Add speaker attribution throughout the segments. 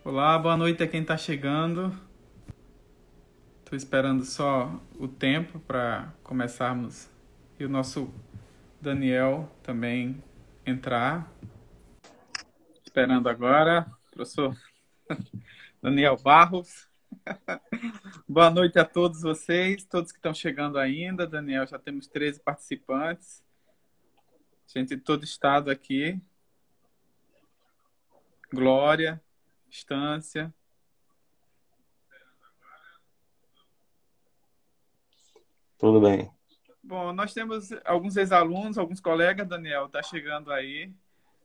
Speaker 1: Olá, boa noite a quem está chegando. Estou esperando só o tempo para começarmos e o nosso Daniel também entrar. Esperando agora, professor Daniel Barros. Boa noite a todos vocês, todos que estão chegando ainda. Daniel, já temos 13 participantes. Gente de todo estado aqui. Glória, Estância.
Speaker 2: Tudo bem.
Speaker 1: Bom, nós temos alguns ex-alunos, alguns colegas, Daniel, está chegando aí.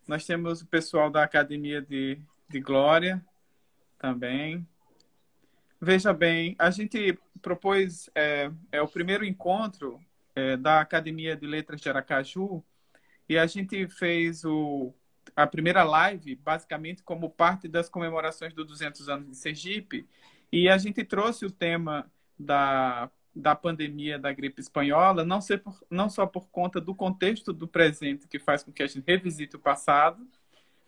Speaker 1: Nós temos o pessoal da Academia de Glória também. Veja bem, a gente propôs o primeiro encontro da Academia de Letras de Aracaju e a gente fez a primeira live basicamente como parte das comemorações dos 200 anos de Sergipe e a gente trouxe o tema da pandemia da gripe espanhola, não só por conta do contexto do presente que faz com que a gente revisite o passado,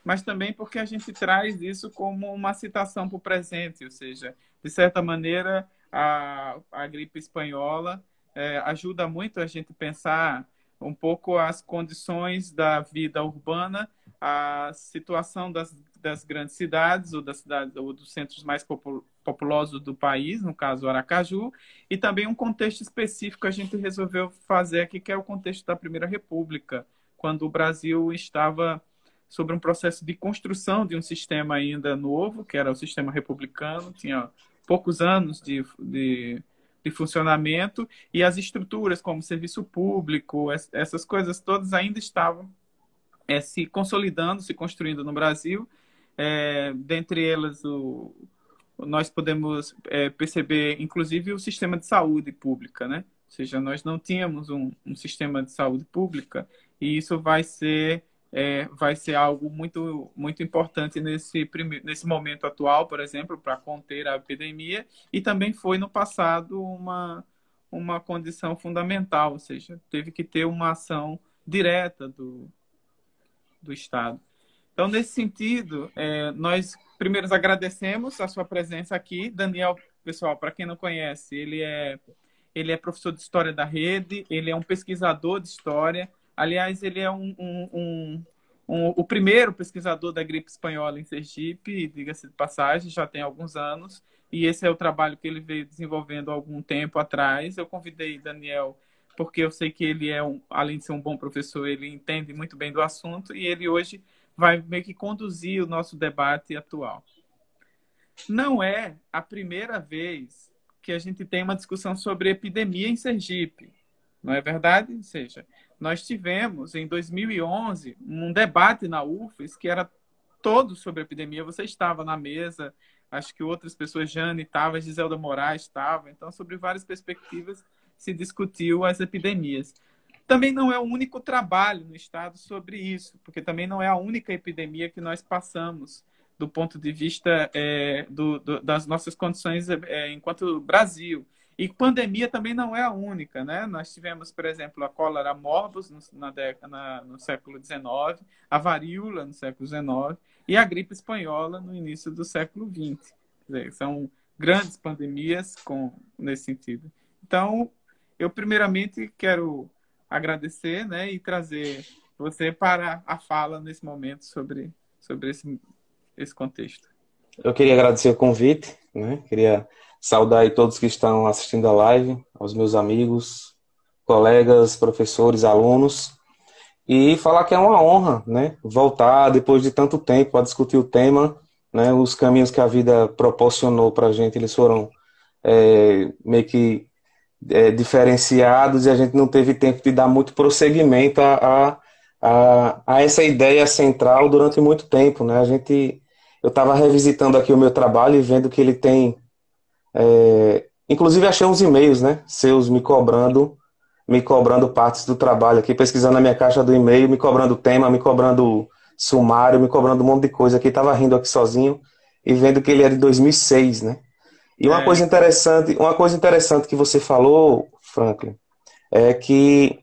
Speaker 1: mas também porque a gente traz isso como uma citação para o presente, ou seja, de certa maneira, a gripe espanhola ajuda muito a gente pensar um pouco as condições da vida urbana, a situação das grandes cidades ou dos centros mais populosos do país, no caso Aracaju, e também um contexto específico que a gente resolveu fazer aqui, que é o contexto da Primeira República, quando o Brasil estava sobre um processo de construção de um sistema ainda novo, que era o sistema republicano, tinha poucos anos de funcionamento, e as estruturas como serviço público, essas coisas todas ainda estavam se consolidando, se construindo no Brasil. Dentre elas, nós podemos perceber, inclusive, o sistema de saúde pública, né? Ou seja, nós não tínhamos um sistema de saúde pública e isso vai ser algo muito, muito importante nesse momento atual, por exemplo, para conter a epidemia, e também foi no passado uma condição fundamental, ou seja, teve que ter uma ação direta do Estado. Então, nesse sentido, nós primeiro agradecemos a sua presença aqui. Daniel, pessoal, para quem não conhece, ele é professor de História da Rede, ele é um pesquisador de História. Aliás, ele é o primeiro pesquisador da gripe espanhola em Sergipe, diga-se de passagem, já tem alguns anos, e esse é o trabalho que ele veio desenvolvendo há algum tempo atrás. Eu convidei Daniel porque eu sei que ele além de ser um bom professor, ele entende muito bem do assunto, e ele hoje vai meio que conduzir o nosso debate atual. Não é a primeira vez que a gente tem uma discussão sobre epidemia em Sergipe, não é verdade? Ou seja, nós tivemos em 2011 um debate na UFES que era todo sobre epidemia. Você estava na mesa, acho que outras pessoas, Jane estava, Giselda Moraes estava, então sobre várias perspectivas se discutiu as epidemias. Também não é o único trabalho no Estado sobre isso, porque também não é a única epidemia que nós passamos do ponto de vista das nossas condições enquanto Brasil. E pandemia também não é a única, né? Nós tivemos, por exemplo, a cólera morbus no século XIX, a varíola no século XIX e a gripe espanhola no início do século XX. Quer dizer, são grandes pandemias nesse sentido. Então, eu primeiramente quero agradecer, né, e trazer você para a fala nesse momento sobre esse contexto.
Speaker 2: Eu queria agradecer o convite, né? Queria saudar aí todos que estão assistindo a live, aos meus amigos, colegas, professores, alunos, e falar que é uma honra, né? Voltar depois de tanto tempo a discutir o tema, né? Os caminhos que a vida proporcionou para a gente, eles foram meio que diferenciados e a gente não teve tempo de dar muito prosseguimento a essa ideia central durante muito tempo, né? Eu estava revisitando aqui o meu trabalho e vendo que ele tem, inclusive achei uns e-mails, né? Seus me cobrando partes do trabalho aqui, pesquisando na minha caixa do e-mail, me cobrando tema, me cobrando sumário, me cobrando um monte de coisa aqui. Estava rindo aqui sozinho e vendo que ele é de 2006, né? E
Speaker 1: É,
Speaker 2: uma coisa interessante que você falou, Franklin, é que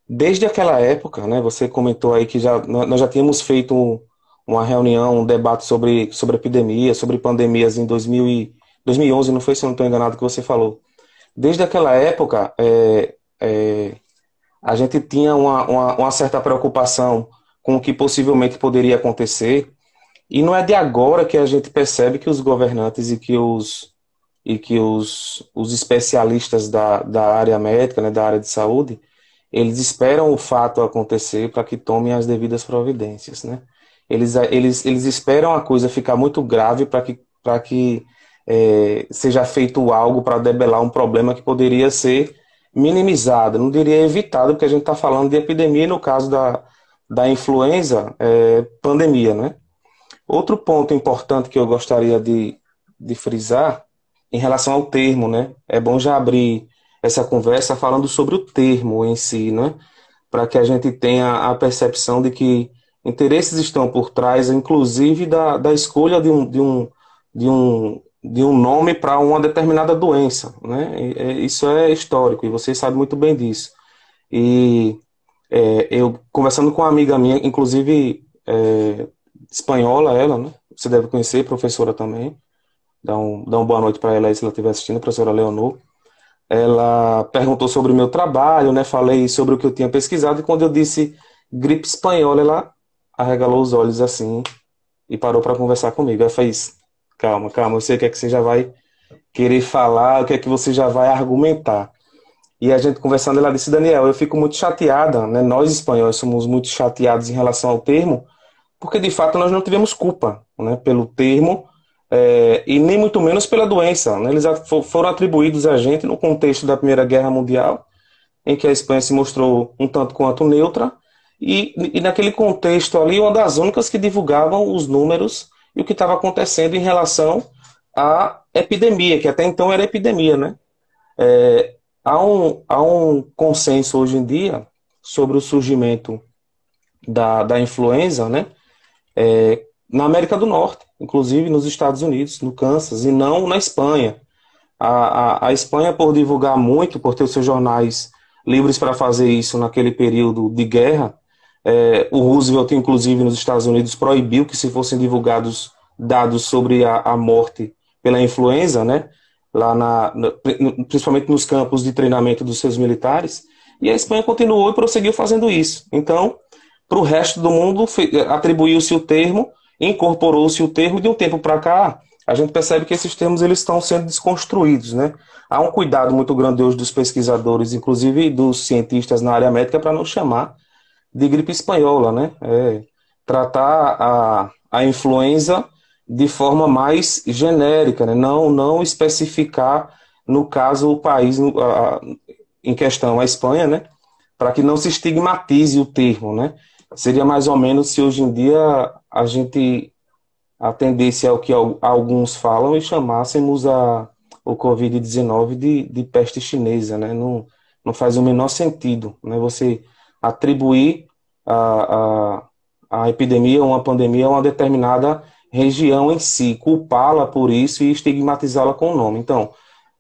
Speaker 2: desde aquela época, né, você comentou aí que nós já tínhamos feito uma reunião, um debate sobre epidemia, sobre pandemias em 2011, não foi, se eu não estou enganado, que você falou. Desde aquela época, a gente tinha uma certa preocupação com o que possivelmente poderia acontecer, e não é de agora que a gente percebe que os governantes os especialistas da área médica, né, da área de saúde, eles esperam o fato acontecer para que tomem as devidas providências, né? Eles esperam a coisa ficar muito grave para que seja feito algo para debelar um problema que poderia ser minimizado, não diria evitado, porque a gente está falando de epidemia, e no caso da influenza, pandemia, né? Outro ponto importante que eu gostaria de frisar em relação ao termo, né? É bom já abrir essa conversa falando sobre o termo em si, né? Para que a gente tenha a percepção de que interesses estão por trás, inclusive da escolha de um nome para uma determinada doença, né? Isso é histórico e você sabe muito bem disso. E eu conversando com uma amiga minha, inclusive espanhola, ela, né? Você deve conhecer, professora também. Dá uma boa noite para ela aí, se ela estiver assistindo, a professora Leonor. Ela perguntou sobre o meu trabalho, né? Falei sobre o que eu tinha pesquisado, e quando eu disse gripe espanhola, ela arregalou os olhos assim e parou para conversar comigo. Ela fez, calma, calma, eu sei o que é que você já vai querer falar, o que é que você já vai argumentar. E a gente conversando, ela disse, Daniel, eu fico muito chateada, né? Nós espanhóis somos muito chateados em relação ao termo, porque de fato nós não tivemos culpa, né, pelo termo, e nem muito menos pela doença, né? Eles foram atribuídos a gente no contexto da Primeira Guerra Mundial, em que a Espanha se mostrou um tanto quanto neutra, e naquele contexto ali, uma das únicas que divulgavam os números e o que estava acontecendo em relação à epidemia, que até então era epidemia, né? Há um consenso hoje em dia sobre o surgimento da influenza, né? Na América do Norte, inclusive nos Estados Unidos, no Kansas, e não na Espanha. A Espanha, por divulgar muito, por ter os seus jornais livres para fazer isso naquele período de guerra, o Roosevelt, inclusive, nos Estados Unidos, proibiu que se fossem divulgados dados sobre a morte pela influenza, né? Lá principalmente nos campos de treinamento dos seus militares, e a Espanha continuou e prosseguiu fazendo isso. Então, para o resto do mundo, atribuiu-se o termo, incorporou-se o termo, e de um tempo para cá, a gente percebe que esses termos eles estão sendo desconstruídos, né? Há um cuidado muito grande hoje dos pesquisadores, inclusive dos cientistas na área médica, para não chamar de gripe espanhola, né? Tratar a influenza de forma mais genérica, né? Não especificar, no caso, o país em questão, a Espanha, né? Para que não se estigmatize o termo, né? Seria mais ou menos se hoje em dia a gente atendesse ao que alguns falam e chamássemos o Covid-19 de peste chinesa, né? Não faz o menor sentido, né? Você atribuir a epidemia ou uma pandemia a uma determinada região em si, culpá-la por isso e estigmatizá-la com o nome. Então,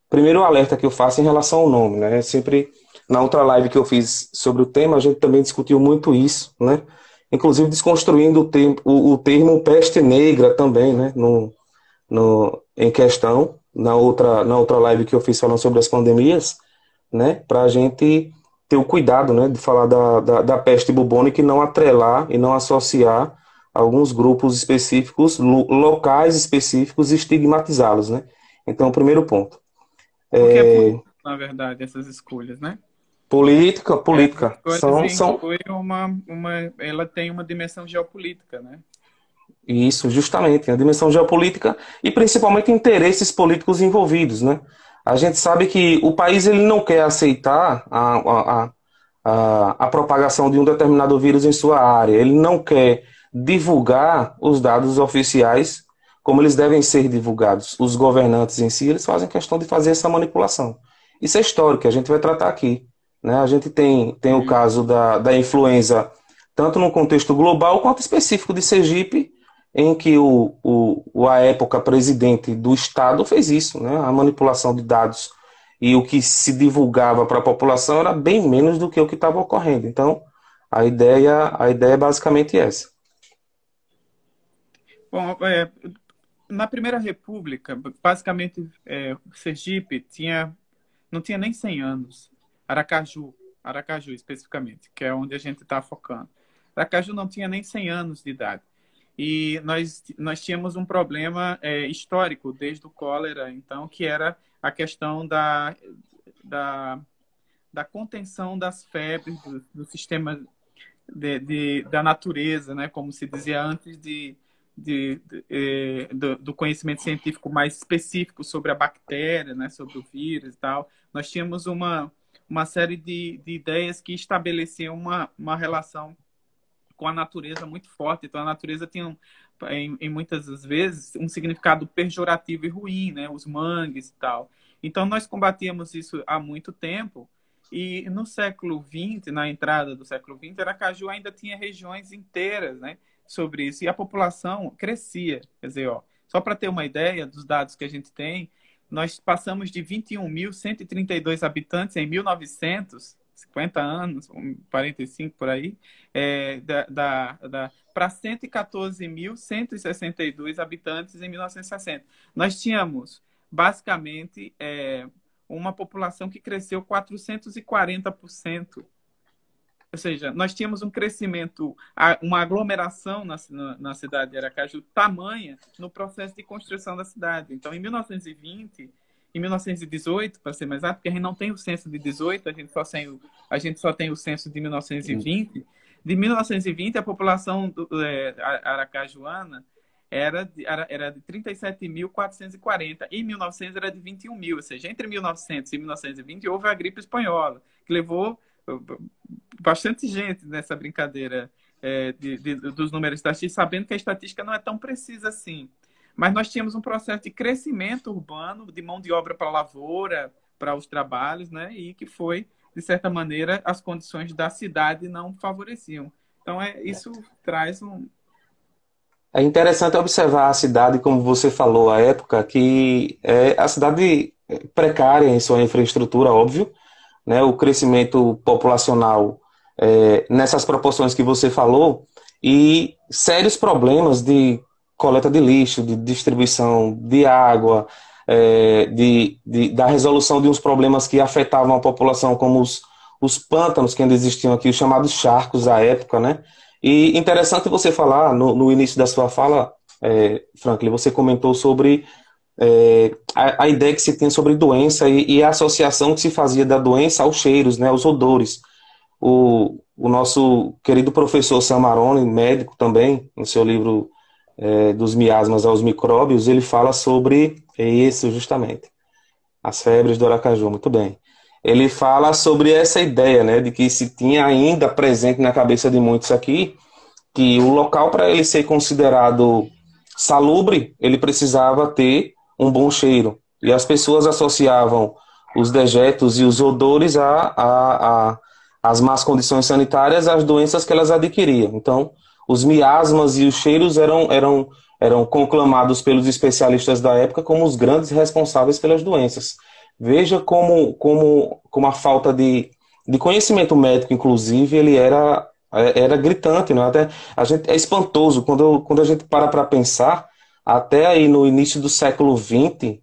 Speaker 2: primeiro alerta que eu faço em relação ao nome, né? Sempre na outra live que eu fiz sobre o tema, a gente também discutiu muito isso, né? Inclusive desconstruindo o termo peste negra também, né? Em questão, na outra live que eu fiz falando sobre as pandemias, né? Para a gente ter o cuidado, né? De falar da peste bubônica e não atrelar e não associar alguns grupos específicos, locais específicos e estigmatizá-los, né? Então, o primeiro ponto.
Speaker 1: Porque é política, na verdade, essas escolhas, né?
Speaker 2: Política.
Speaker 1: Ela tem uma dimensão geopolítica, né?
Speaker 2: Isso, justamente, a dimensão geopolítica e principalmente interesses políticos envolvidos, né? A gente sabe que o país ele não quer aceitar a propagação de um determinado vírus em sua área, ele não quer divulgar os dados oficiais como eles devem ser divulgados. Os governantes em si, eles fazem questão de fazer essa manipulação. Isso é histórico, a gente vai tratar aqui, né? A gente tem o caso da influenza, tanto no contexto global quanto específico de Sergipe, em que a época presidente do Estado fez isso, né? A manipulação de dados, e o que se divulgava para a população era bem menos do que o que estava ocorrendo. Então, a ideia é basicamente essa.
Speaker 1: Bom, na Primeira República, basicamente, Sergipe não tinha nem 100 anos. Aracaju especificamente, que é onde a gente está focando. Aracaju não tinha nem 100 anos de idade. E nós tínhamos um problema histórico desde o cólera, então, que era a questão da contenção das febres do sistema da natureza, né? Como se dizia antes do conhecimento científico mais específico sobre a bactéria, né? Sobre o vírus e tal. Nós tínhamos uma série de ideias que estabeleciam uma relação com a natureza muito forte. Então, a natureza tinha, em muitas das vezes, um significado pejorativo e ruim, né? Os mangues e tal. Então, nós combatíamos isso há muito tempo. E no século XX, na entrada do século XX, Aracaju ainda tinha regiões inteiras, né, sobre isso. E a população crescia. Quer dizer, ó, só para ter uma ideia dos dados que a gente tem, nós passamos de 21.132 habitantes em 1900, 50 anos, 45 por aí, para 114.162 habitantes em 1960. Nós tínhamos, basicamente, uma população que cresceu 440%. Ou seja, nós tínhamos um crescimento, uma aglomeração na cidade de Aracaju, tamanha no processo de construção da cidade. Então, em 1920, em 1918, para ser mais exato, porque a gente não tem o censo de 18, a gente só tem o censo de 1920. De 1920, a população aracajuana era de 37.440. Em 1900 era de 21 mil. Ou seja, entre 1900 e 1920 houve a gripe espanhola, que levou bastante gente nessa brincadeira dos números estatísticos, sabendo que a estatística não é tão precisa assim. Mas nós tínhamos um processo de crescimento urbano, de mão de obra para a lavoura, para os trabalhos, né? E que foi, de certa maneira, as condições da cidade não favoreciam. Então, isso traz um...
Speaker 2: É interessante observar a cidade, como você falou, a época, que é a cidade precária em sua infraestrutura, óbvio, né? O crescimento populacional nessas proporções que você falou e sérios problemas de coleta de lixo, de distribuição de água, da resolução de uns problemas que afetavam a população, como os pântanos que ainda existiam aqui, os chamados charcos à época, né? E interessante você falar, no início da sua fala, Franklin, você comentou sobre a ideia que se tem sobre doença e a associação que se fazia da doença aos cheiros, né, aos odores. O nosso querido professor Samarone, médico também, no seu livro Dos Miasmas aos Micróbios, ele fala sobre isso justamente, as febres do Aracaju, muito bem. Ele fala sobre essa ideia, né, de que se tinha ainda presente na cabeça de muitos aqui, que o local para ele ser considerado salubre, ele precisava ter um bom cheiro. E as pessoas associavam os dejetos e os odores às más condições sanitárias, às doenças que elas adquiriam. Então, os miasmas e os cheiros eram conclamados pelos especialistas da época como os grandes responsáveis pelas doenças. Veja como a falta de conhecimento médico, inclusive, ele era gritante, né? Até é espantoso quando a gente para pensar. Até aí no início do século XX,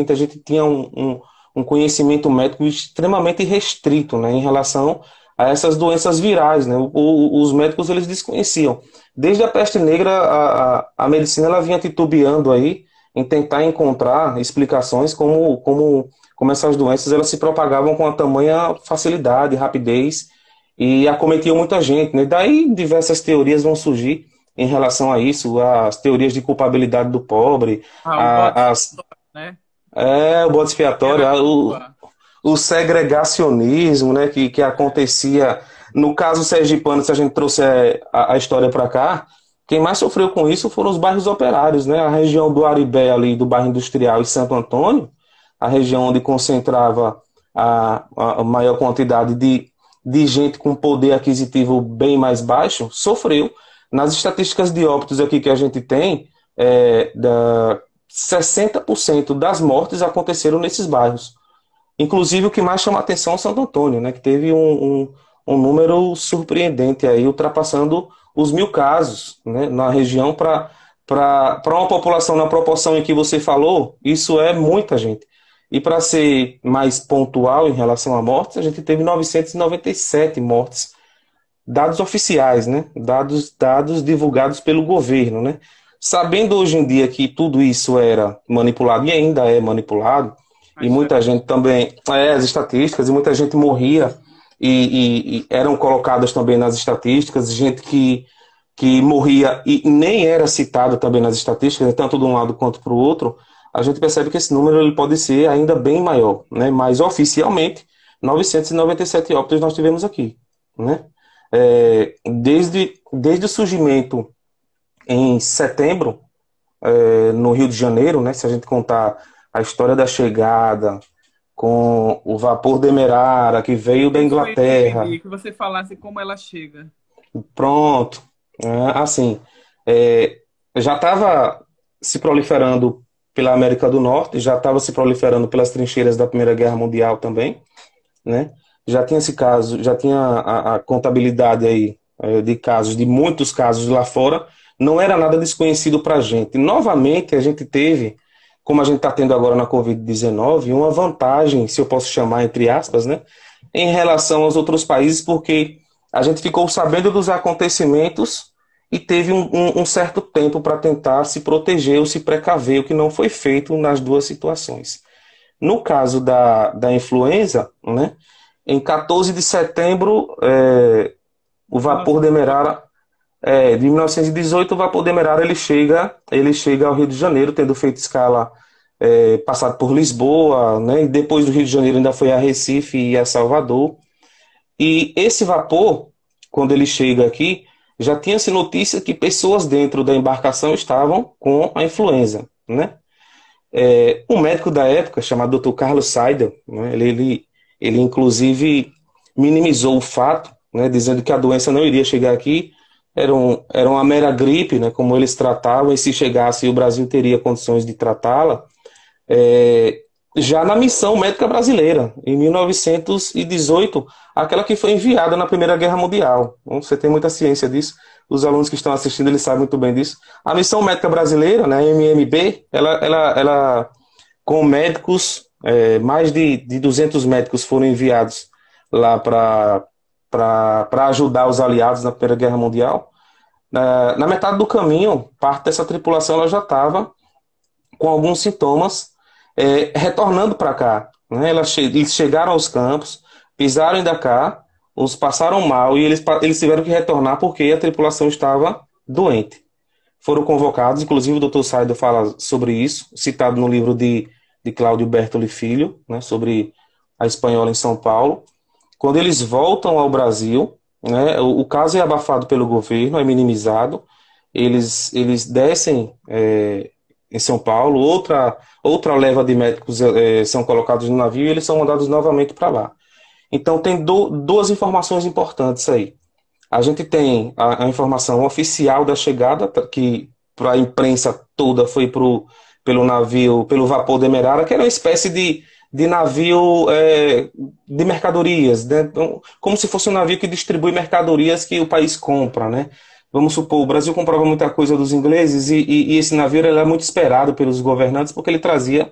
Speaker 2: a gente tinha um conhecimento médico extremamente restrito, né, em relação a essas doenças virais, né? Os médicos eles desconheciam. Desde a peste negra, a medicina ela vinha titubeando aí em tentar encontrar explicações como essas doenças elas se propagavam com a tamanha facilidade, rapidez e acometiam muita gente, né? Daí diversas teorias vão surgir em relação a isso, as teorias de culpabilidade do pobre, o bode expiatório, o segregacionismo, né, que acontecia. No caso sergipano, se a gente trouxe a história para cá, quem mais sofreu com isso foram os bairros operários, né? A região do Aribé, ali, do bairro Industrial e Santo Antônio, a região onde concentrava a maior quantidade de gente com poder aquisitivo bem mais baixo, sofreu. Nas estatísticas de óbitos aqui que a gente tem, 60% das mortes aconteceram nesses bairros. Inclusive, o que mais chama a atenção é o Santo Antônio, né, que teve um número surpreendente, aí, ultrapassando os 1.000 casos, né, na região para para uma população na proporção em que você falou, isso é muita gente. E para ser mais pontual em relação a mortes, a gente teve 997 mortes, dados oficiais, né? Dados divulgados pelo governo, né? Sabendo hoje em dia que tudo isso era manipulado e ainda é manipulado, e muita gente também, as estatísticas, e muita gente morria e eram colocadas também nas estatísticas, gente que morria e nem era citada também nas estatísticas, tanto de um lado quanto para o outro, a gente percebe que esse número ele pode ser ainda bem maior, né? Mas oficialmente, 997 óbitos nós tivemos aqui, né? Desde o surgimento em setembro, no Rio de Janeiro, né? Se a gente contar a história da chegada com o vapor Demerara, que veio da Inglaterra.
Speaker 1: Eu que você falasse como ela chega.
Speaker 2: Pronto. Assim, já estava se proliferando pela América do Norte, já estava se proliferando pelas trincheiras da Primeira Guerra Mundial também, né? Já tinha esse caso, já tinha a contabilidade aí de casos, de muitos casos lá fora, não era nada desconhecido para a gente. Novamente, a gente teve, como a gente está tendo agora na Covid-19, uma vantagem, se eu posso chamar entre aspas, né, em relação aos outros países, porque a gente ficou sabendo dos acontecimentos e teve um certo tempo para tentar se proteger ou se precaver, o que não foi feito nas duas situações. No caso da influenza, né, em 14 de setembro, o vapor Demerara, de 1918, o vapor Demerara ele chega ao Rio de Janeiro, tendo feito escala passado por Lisboa, né, e depois do Rio de Janeiro ainda foi a Recife e a Salvador. E esse vapor, quando ele chega aqui, já tinha-se notícia que pessoas dentro da embarcação estavam com a influenza, né? Um médico da época, chamado Dr. Carlos Seidel, né, ele inclusive minimizou o fato, né, dizendo que a doença não iria chegar aqui, era uma mera gripe, né, como eles tratavam, e se chegasse o Brasil teria condições de tratá-la, já na missão médica brasileira, em 1918, aquela que foi enviada na Primeira Guerra Mundial. Você tem muita ciência disso, os alunos que estão assistindo eles sabem muito bem disso. A missão médica brasileira, né, a MMB, ela com médicos, mais de 200 médicos foram enviados lá para ajudar os aliados na Primeira Guerra Mundial. Na metade do caminho, parte dessa tripulação ela já estava com alguns sintomas, retornando para cá, né? Eles chegaram aos campos, pisaram em Dakar, os passaram mal e eles tiveram que retornar porque a tripulação estava doente. Foram convocados, inclusive o Dr. Saido fala sobre isso, citado no livro de Cláudio Bertoli Filho, né, sobre a espanhola em São Paulo. Quando eles voltam ao Brasil, né, o caso é abafado pelo governo, é minimizado, eles descem em São Paulo, outra leva de médicos são colocados no navio e eles são mandados novamente para lá. Então tem duas informações importantes aí. A gente tem a informação oficial da chegada, que para a imprensa toda foi pelo navio, pelo vapor Demerara, que era uma espécie de navio de mercadorias, né? Então, como se fosse um navio que distribui mercadorias que o país compra, né? Vamos supor, o Brasil comprava muita coisa dos ingleses e esse navio era muito esperado pelos governantes porque ele trazia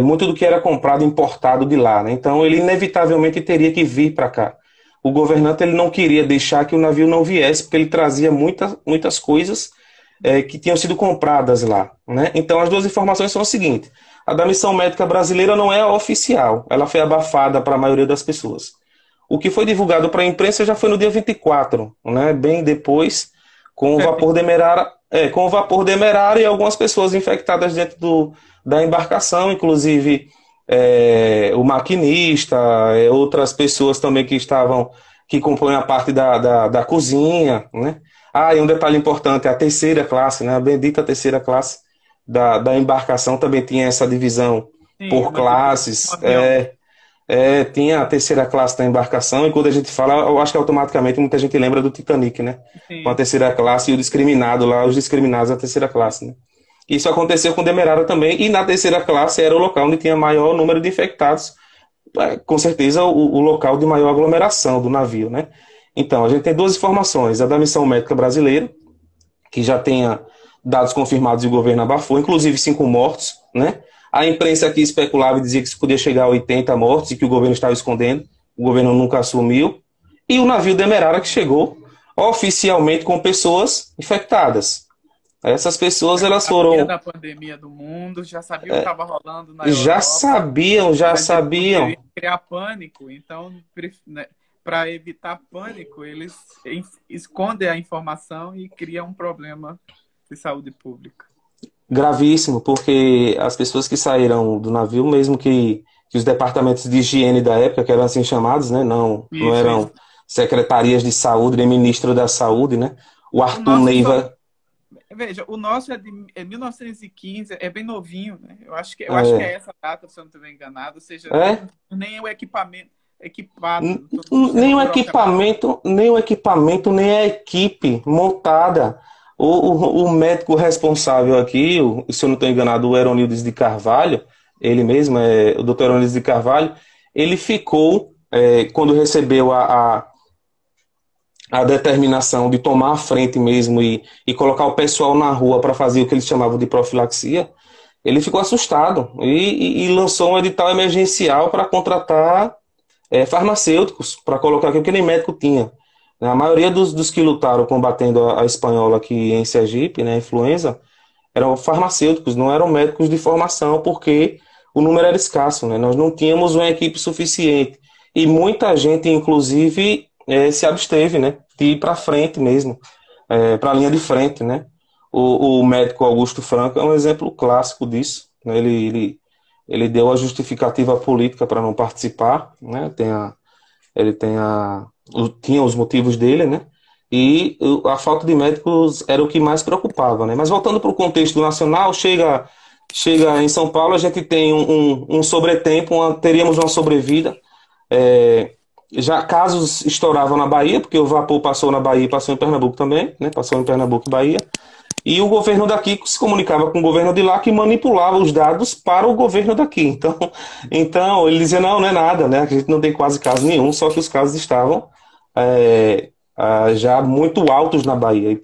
Speaker 2: muito do que era comprado importado de lá, né? Então ele inevitavelmente teria que vir para cá. O governante ele não queria deixar que o navio não viesse porque ele trazia muitas coisas que tinham sido compradas lá, né? Então as duas informações são as seguintes: a da missão médica brasileira não é oficial, ela foi abafada para a maioria das pessoas. O que foi divulgado para a imprensa já foi no dia 24, né? Bem depois, com o vapor Demerara e algumas pessoas infectadas dentro da embarcação, inclusive o maquinista, outras pessoas também que compõem a parte da cozinha, né? E um detalhe importante, a terceira classe, né? A bendita terceira classe da embarcação também tinha essa divisão por classes. Tinha a terceira classe da embarcação, e quando a gente fala, eu acho que automaticamente muita gente lembra do Titanic, né? Sim. Com a terceira classe e o discriminado lá, os discriminados da terceira classe, né? Isso aconteceu com Demerara também, e na terceira classe era o local onde tinha maior número de infectados, com certeza o local de maior aglomeração do navio, né? Então, a gente tem duas informações: a da missão médica brasileira, que já tinha dados confirmados e o governo abafou, inclusive 5 mortos, né? A imprensa aqui especulava e dizia que isso podia chegar a 80 mortos e que o governo estava escondendo. O governo nunca assumiu. E o navio Demerara que chegou oficialmente com pessoas infectadas. Essas pessoas, elas
Speaker 1: Sabia
Speaker 2: foram...
Speaker 1: da pandemia do mundo, já sabia o que estava rolando na
Speaker 2: Já
Speaker 1: Europa,
Speaker 2: sabiam, já
Speaker 1: mas eles não
Speaker 2: sabiam.
Speaker 1: queriam criar pânico. Então, para evitar pânico, eles escondem a informação e criam um problema de saúde pública.
Speaker 2: Gravíssimo, porque as pessoas que saíram do navio, mesmo que os departamentos de higiene da época, que eram assim chamados, né, não
Speaker 1: Isso,
Speaker 2: eram
Speaker 1: isso.
Speaker 2: secretarias de saúde, nem ministro da saúde, né? O
Speaker 1: O
Speaker 2: Arthur
Speaker 1: nosso só,
Speaker 2: Neiva,
Speaker 1: veja, o nosso é 1915, é bem novinho, né? Eu acho que é essa data, se eu não estiver enganado, ou seja,
Speaker 2: é,
Speaker 1: nem o equipamento equipado,
Speaker 2: n-
Speaker 1: todo o sistema burocrático.
Speaker 2: nem a equipe montada. O médico responsável aqui, se eu não estou enganado, o Eronildes de Carvalho, ele mesmo, o doutor Eronildes de Carvalho, ele ficou, quando recebeu a determinação de tomar a frente mesmo e colocar o pessoal na rua para fazer o que eles chamavam de profilaxia, ele ficou assustado e lançou um edital emergencial para contratar farmacêuticos, para colocar aqui, porque nem médico tinha. A maioria dos que lutaram combatendo a espanhola aqui em Sergipe, né, a influenza, eram farmacêuticos, não eram médicos de formação, porque o número era escasso, né? Nós não tínhamos uma equipe suficiente. E muita gente, inclusive, se absteve, né, de ir para frente mesmo, para a linha de frente, né? O médico Augusto Franco é um exemplo clássico disso, né? Ele deu a justificativa política para não participar, né? Ele tinha os motivos dele, né? E a falta de médicos era o que mais preocupava, né? Mas voltando para o contexto nacional, chega em São Paulo, a gente tem um sobretempo, teríamos uma sobrevida. Já casos estouravam na Bahia, porque o vapor passou na Bahia e passou em Pernambuco também, né? Passou em Pernambuco e Bahia. E o governo daqui se comunicava com o governo de lá, que manipulava os dados para o governo daqui. Então ele dizia, não é nada, né? A gente não tem quase caso nenhum, só que os casos estavam já muito altos na Bahia.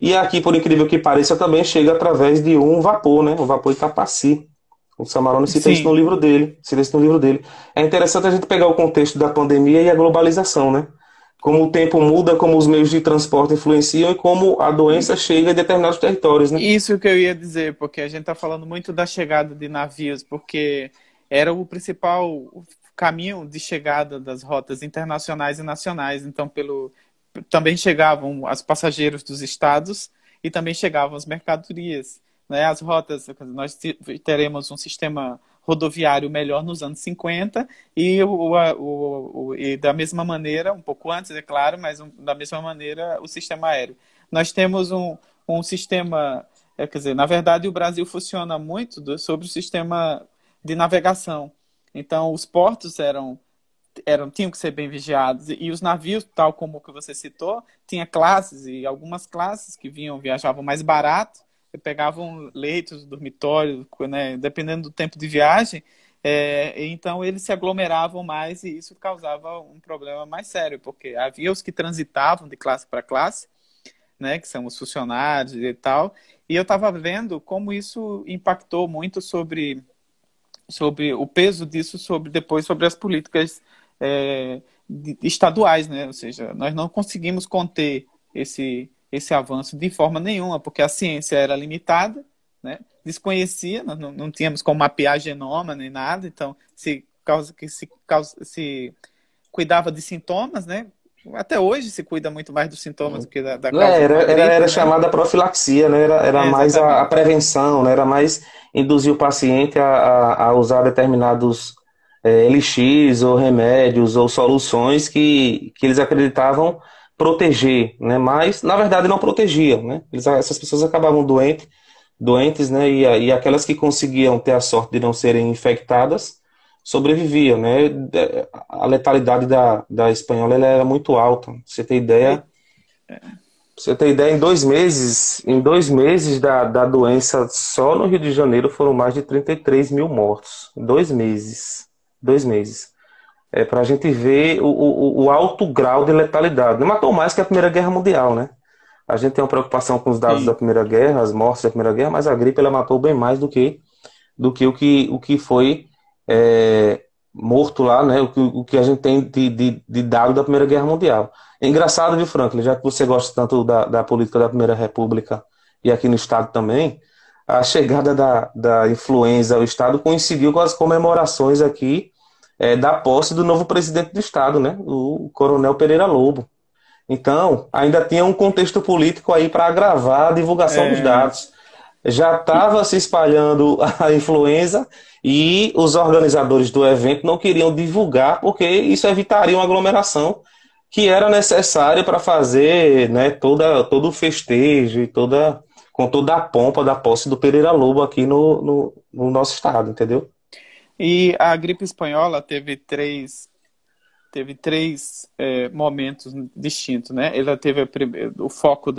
Speaker 2: E aqui, por incrível que pareça, também chega através de um vapor, né? O vapor Itapaci. O Samarone cita isso no
Speaker 1: Sim,
Speaker 2: livro dele. Cita isso no livro dele. É interessante a gente pegar o contexto da pandemia e a globalização, né? Como o tempo muda, como os meios de transporte influenciam e como a doença chega em determinados territórios, né?
Speaker 1: isso que eu ia dizer, porque a gente está falando muito da chegada de navios, porque era o principal caminho de chegada das rotas internacionais e nacionais. Então, também chegavam os passageiros dos estados e também chegavam as mercadorias, né? As rotas, nós teremos um sistema rodoviário melhor nos anos 50 e da mesma maneira, um pouco antes, é claro, mas da mesma maneira o sistema aéreo. Nós temos um sistema, quer dizer, na verdade o Brasil funciona muito sobre o sistema de navegação. Então, os portos tinham que ser bem vigiados. E os navios, tal como o que você citou, tinha classes, e algumas classes que viajavam mais barato, e pegavam leitos, dormitórios, né, dependendo do tempo de viagem, então eles se aglomeravam mais e isso causava um problema mais sério, porque havia os que transitavam de classe para classe, né, que são os funcionários e tal, e eu estava vendo como isso impactou muito sobre o peso disso depois sobre as políticas estaduais, né? Ou seja, nós não conseguimos conter esse avanço de forma nenhuma, porque a ciência era limitada, né? Desconhecia, nós não tínhamos como mapear genoma nem nada, então se cuidava de sintomas, né? Até hoje se cuida muito mais dos sintomas do que da causa de uma
Speaker 2: Era
Speaker 1: gripe, né?
Speaker 2: chamada profilaxia, né? Era mais a
Speaker 1: Exatamente.
Speaker 2: prevenção, né? Era mais induzir o paciente a usar determinados elixires ou remédios ou soluções que eles acreditavam proteger, né? Mas, na verdade, não protegia, né? Essas pessoas acabavam doentes, né? E aquelas que conseguiam ter a sorte de não serem infectadas sobreviviam, né? A letalidade da espanhola ela era muito alta. Pra você ter ideia, em 2 meses da doença, só no Rio de Janeiro foram mais de 33 mil mortos. Em 2 meses. 2 meses. Para a gente ver o alto grau de letalidade. Matou mais que a Primeira Guerra Mundial, né? A gente tem uma preocupação com os dados da
Speaker 1: Sim.
Speaker 2: Primeira Guerra, as mortes da Primeira Guerra, mas a gripe ela matou bem mais do que o que foi morto lá, né? O que a gente tem de dado da Primeira Guerra Mundial. É engraçado, viu, Franklin? Já que você gosta tanto da política da Primeira República e aqui no Estado também, a chegada da influenza ao Estado coincidiu com as comemorações aqui da posse do novo presidente do Estado, né? O Coronel Pereira Lobo. Então, ainda tinha um contexto político aí para agravar a divulgação dos
Speaker 1: É,
Speaker 2: dados. Já
Speaker 1: e-
Speaker 2: estava se espalhando a influenza e os organizadores do evento não queriam divulgar porque isso evitaria uma aglomeração que era necessária para fazer, né, todo o festejo e com toda a pompa da posse do Pereira Lobo aqui no nosso estado, entendeu?
Speaker 1: e a gripe espanhola teve três momentos distintos, né? Ela teve o foco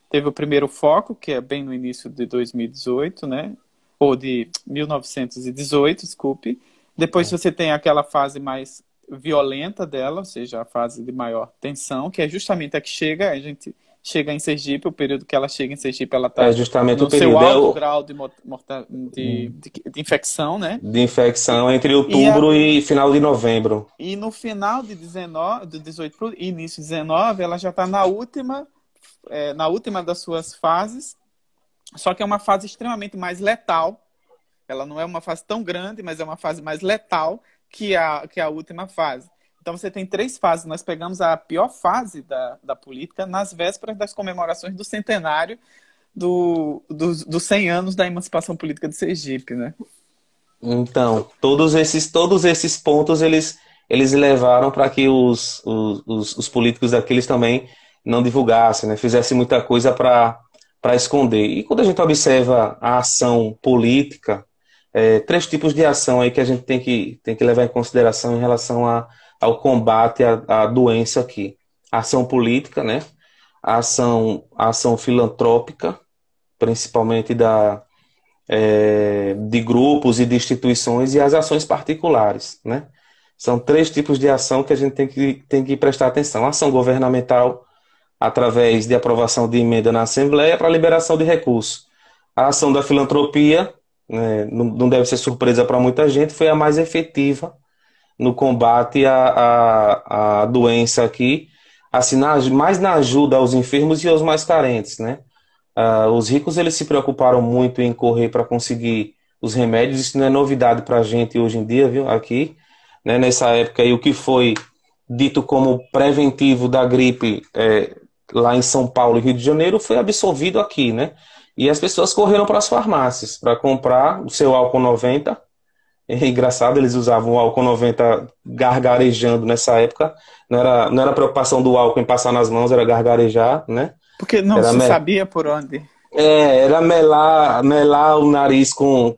Speaker 1: teve o primeiro foco, que é bem no início de 2018, né? Ou de 1918, desculpe. Depois você tem aquela fase mais violenta dela, ou seja, a fase de maior tensão, que é justamente a que a gente chega em Sergipe, o período que ela chega em Sergipe, ela
Speaker 2: É
Speaker 1: está
Speaker 2: justamente o
Speaker 1: no seu
Speaker 2: período
Speaker 1: alto grau de infecção, né?
Speaker 2: de infecção entre
Speaker 1: E, a,
Speaker 2: outubro e final de novembro.
Speaker 1: e no final de 19, do 18 para o início de 19, ela já está na última das suas fases, só que é uma fase extremamente mais letal. Ela não é uma fase tão grande, mas é uma fase mais letal que a última fase. Então você tem três fases. Nós pegamos a pior fase da política nas vésperas das comemorações do centenário dos 100 anos da emancipação política de Sergipe, né?
Speaker 2: Então, todos esses pontos eles levaram para que os políticos daqueles também não divulgassem, né? Fizessem muita coisa para esconder. E quando a gente observa a ação política, três tipos de ação aí que a gente tem que levar em consideração em relação ao combate à doença aqui. A ação política, né? A ação filantrópica, principalmente de grupos e de instituições, e as ações particulares, né? São três tipos de ação que a gente tem que prestar atenção. A ação governamental, através de aprovação de emenda na Assembleia para liberação de recursos. A ação da filantropia, né, não deve ser surpresa para muita gente, foi a mais efetiva no combate à doença aqui, assim, mais na ajuda aos enfermos e aos mais carentes, né? Os ricos eles se preocuparam muito em correr para conseguir os remédios. Isso não é novidade para a gente hoje em dia, viu? Aqui, né, nessa época aí, o que foi dito como preventivo da gripe lá em São Paulo e Rio de Janeiro foi absolvido aqui, né? E as pessoas correram para as farmácias para comprar o seu álcool 90. É engraçado, eles usavam o álcool 90 gargarejando nessa época. Não era preocupação do álcool em passar nas mãos, era gargarejar, né?
Speaker 1: Porque não
Speaker 2: Era,
Speaker 1: se
Speaker 2: me-
Speaker 1: sabia por onde.
Speaker 2: era melar o nariz com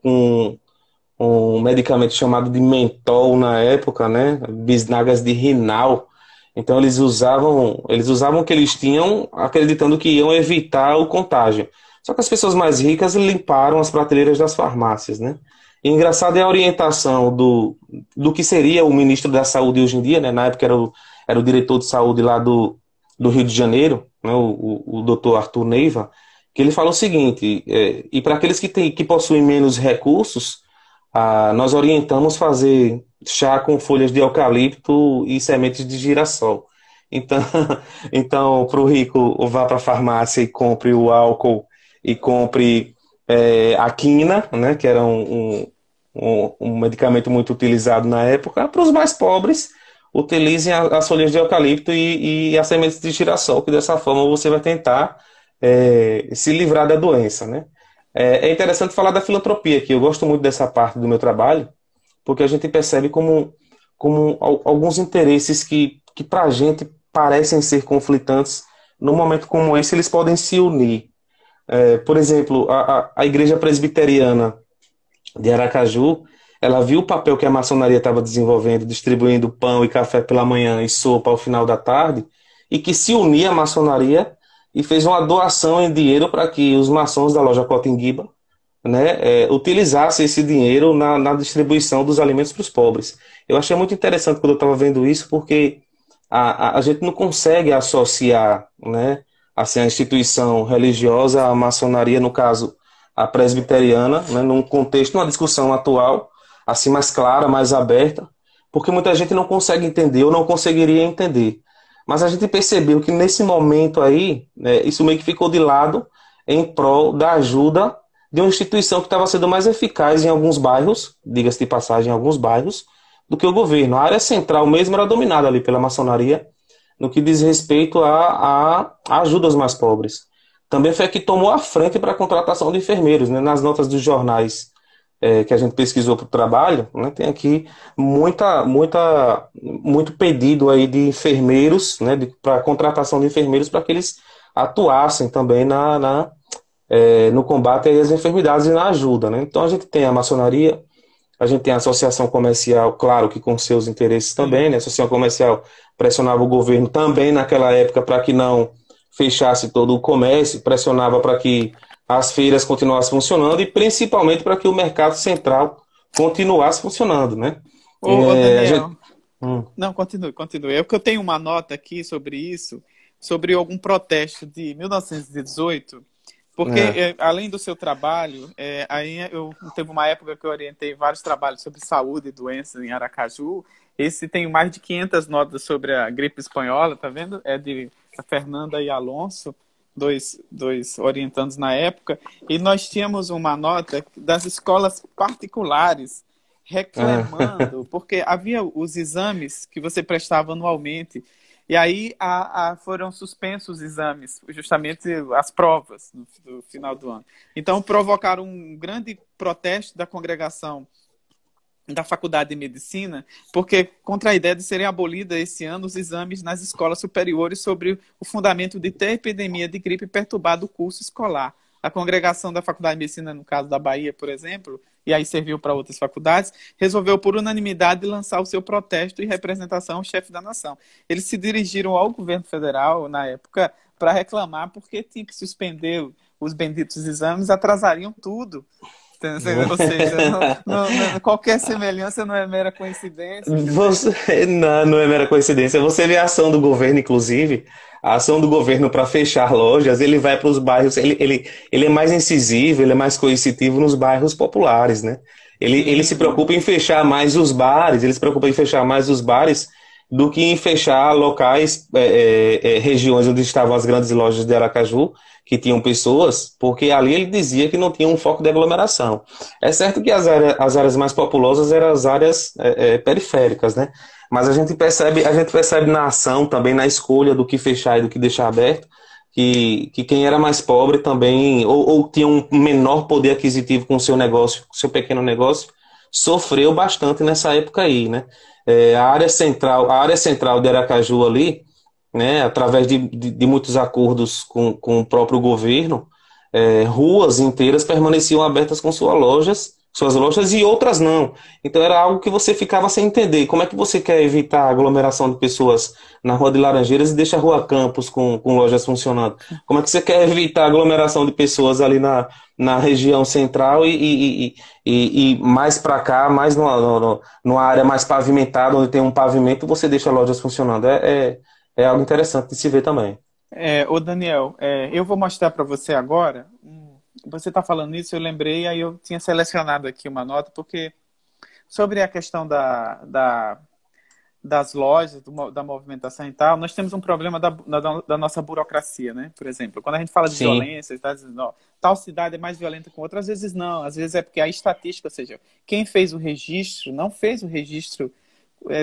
Speaker 2: um medicamento chamado de mentol na época, né? Bisnagas de Rinal. Então eles usavam o que eles tinham, acreditando que iam evitar o contágio. Só que as pessoas mais ricas limparam as prateleiras das farmácias, né? E engraçado é a orientação do que seria o ministro da Saúde hoje em dia, né? Na época era o diretor de saúde lá do Rio de Janeiro, né? O doutor Arthur Neiva, que ele fala o seguinte: e para aqueles que possuem menos recursos, nós orientamos fazer chá com folhas de eucalipto e sementes de girassol. Então, então para o rico, vá para a farmácia e compre o álcool e compre a quina, né, que era um medicamento muito utilizado na época. Para os mais pobres, utilizem as folhas de eucalipto e as sementes de girassol, que dessa forma você vai tentar se livrar da doença, né? É interessante falar da filantropia aqui. Eu gosto muito dessa parte do meu trabalho, porque a gente percebe como alguns interesses que para a gente parecem ser conflitantes, num momento como esse, eles podem se unir. Por exemplo, a Igreja Presbiteriana de Aracaju, ela viu o papel que a maçonaria estava desenvolvendo, distribuindo pão e café pela manhã e sopa ao final da tarde, e que se unia à maçonaria e fez uma doação em dinheiro para que os maçons da loja Cotinguiba, né, utilizassem esse dinheiro na distribuição dos alimentos para os pobres. Eu achei muito interessante quando eu estava vendo isso, porque a gente não consegue associar, né, assim, a instituição religiosa, a maçonaria, no caso, a presbiteriana, né, num contexto, numa discussão atual, assim, mais clara, mais aberta, porque muita gente não consegue entender ou não conseguiria entender. Mas a gente percebeu que nesse momento aí, né, isso meio que ficou de lado em prol da ajuda de uma instituição que estava sendo mais eficaz em alguns bairros, diga-se de passagem, em alguns bairros, do que o governo. A área central mesmo era dominada ali pela maçonaria, no que diz respeito à ajuda aos mais pobres. Também foi a que tomou a frente para a contratação de enfermeiros, né? Nas notas dos jornais que a gente pesquisou para o trabalho, né? Tem aqui muito pedido aí de enfermeiros, né? Para a contratação de enfermeiros para que eles atuassem também no combate às enfermidades e na ajuda, né? Então a gente tem a maçonaria, a gente tem a associação comercial, claro que com seus interesses também, né? A associação comercial pressionava o governo também naquela época para que não fechasse todo o comércio, pressionava para que as feiras continuassem funcionando e principalmente para que o mercado central continuasse funcionando, né?
Speaker 1: Ô,
Speaker 2: A gente...
Speaker 1: Daniel, não, continue. É porque eu tenho uma nota aqui sobre isso, sobre algum protesto de 1918. Porque,
Speaker 2: É,
Speaker 1: além do seu trabalho, aí eu teve uma época que eu orientei vários trabalhos sobre saúde e doenças em Aracaju. Esse tem mais de 500 notas sobre a gripe espanhola, tá vendo? É de a Fernanda e Alonso, dois orientandos na época. E nós tínhamos uma nota das escolas particulares
Speaker 2: é.
Speaker 1: reclamando, porque havia os exames que você prestava anualmente e aí foram suspensos os exames, justamente as provas no final do ano. Então provocaram um grande protesto da congregação da Faculdade de Medicina, porque contra a ideia de serem abolidas esse ano os exames nas escolas superiores sobre o fundamento de ter epidemia de gripe perturbado o curso escolar. A congregação da Faculdade de Medicina, no caso da Bahia, por exemplo, e aí serviu para outras faculdades, resolveu por unanimidade lançar o seu protesto e representação ao chefe da nação. Eles se dirigiram ao governo federal, na época, para reclamar porque tinha que suspender os benditos exames, atrasariam tudo. Ou seja, qualquer semelhança não é mera coincidência. Quer dizer,
Speaker 2: Não é mera coincidência. Você vê a ação do governo, inclusive, a ação do governo para fechar lojas, ele vai para os bairros, ele é mais incisivo, ele é mais coercitivo nos bairros populares, né? Ele se
Speaker 1: sim.
Speaker 2: preocupa em fechar mais os bares, ele se preocupa em fechar mais os bares do que em fechar locais, regiões onde estavam as grandes lojas de Aracaju, que tinham pessoas, porque ali ele dizia que não tinha um foco de aglomeração. É certo que as áreas mais populosas eram as áreas periféricas, né? Mas a gente percebe na ação, também na escolha do que fechar e do que deixar aberto, que quem era mais pobre também, ou tinha um menor poder aquisitivo com o seu negócio, com o seu pequeno negócio, sofreu bastante nessa época aí, né? A área central de Aracaju ali, né, através de muitos acordos com o próprio governo, ruas inteiras permaneciam abertas com suas lojas e outras não. Então era algo que você ficava sem entender. Como é que você quer evitar a aglomeração de pessoas na Rua de Laranjeiras e deixa a Rua Campos com lojas funcionando? Como é que você quer evitar a aglomeração de pessoas ali na região central e mais para cá, mais numa área mais pavimentada, onde tem um pavimento, você deixa lojas funcionando? É algo interessante de se ver também.
Speaker 1: Ô Daniel, eu vou mostrar para você agora. Você está falando isso, eu lembrei, aí eu tinha selecionado aqui uma nota, porque sobre a questão das lojas, da movimentação e tal, nós temos um problema da nossa burocracia, né? Por exemplo, quando a gente fala de
Speaker 2: Sim.
Speaker 1: violência, está dizendo, ó, tal cidade é mais violenta que outra, às vezes não, às vezes é porque a estatística, ou seja, quem fez o registro não fez o registro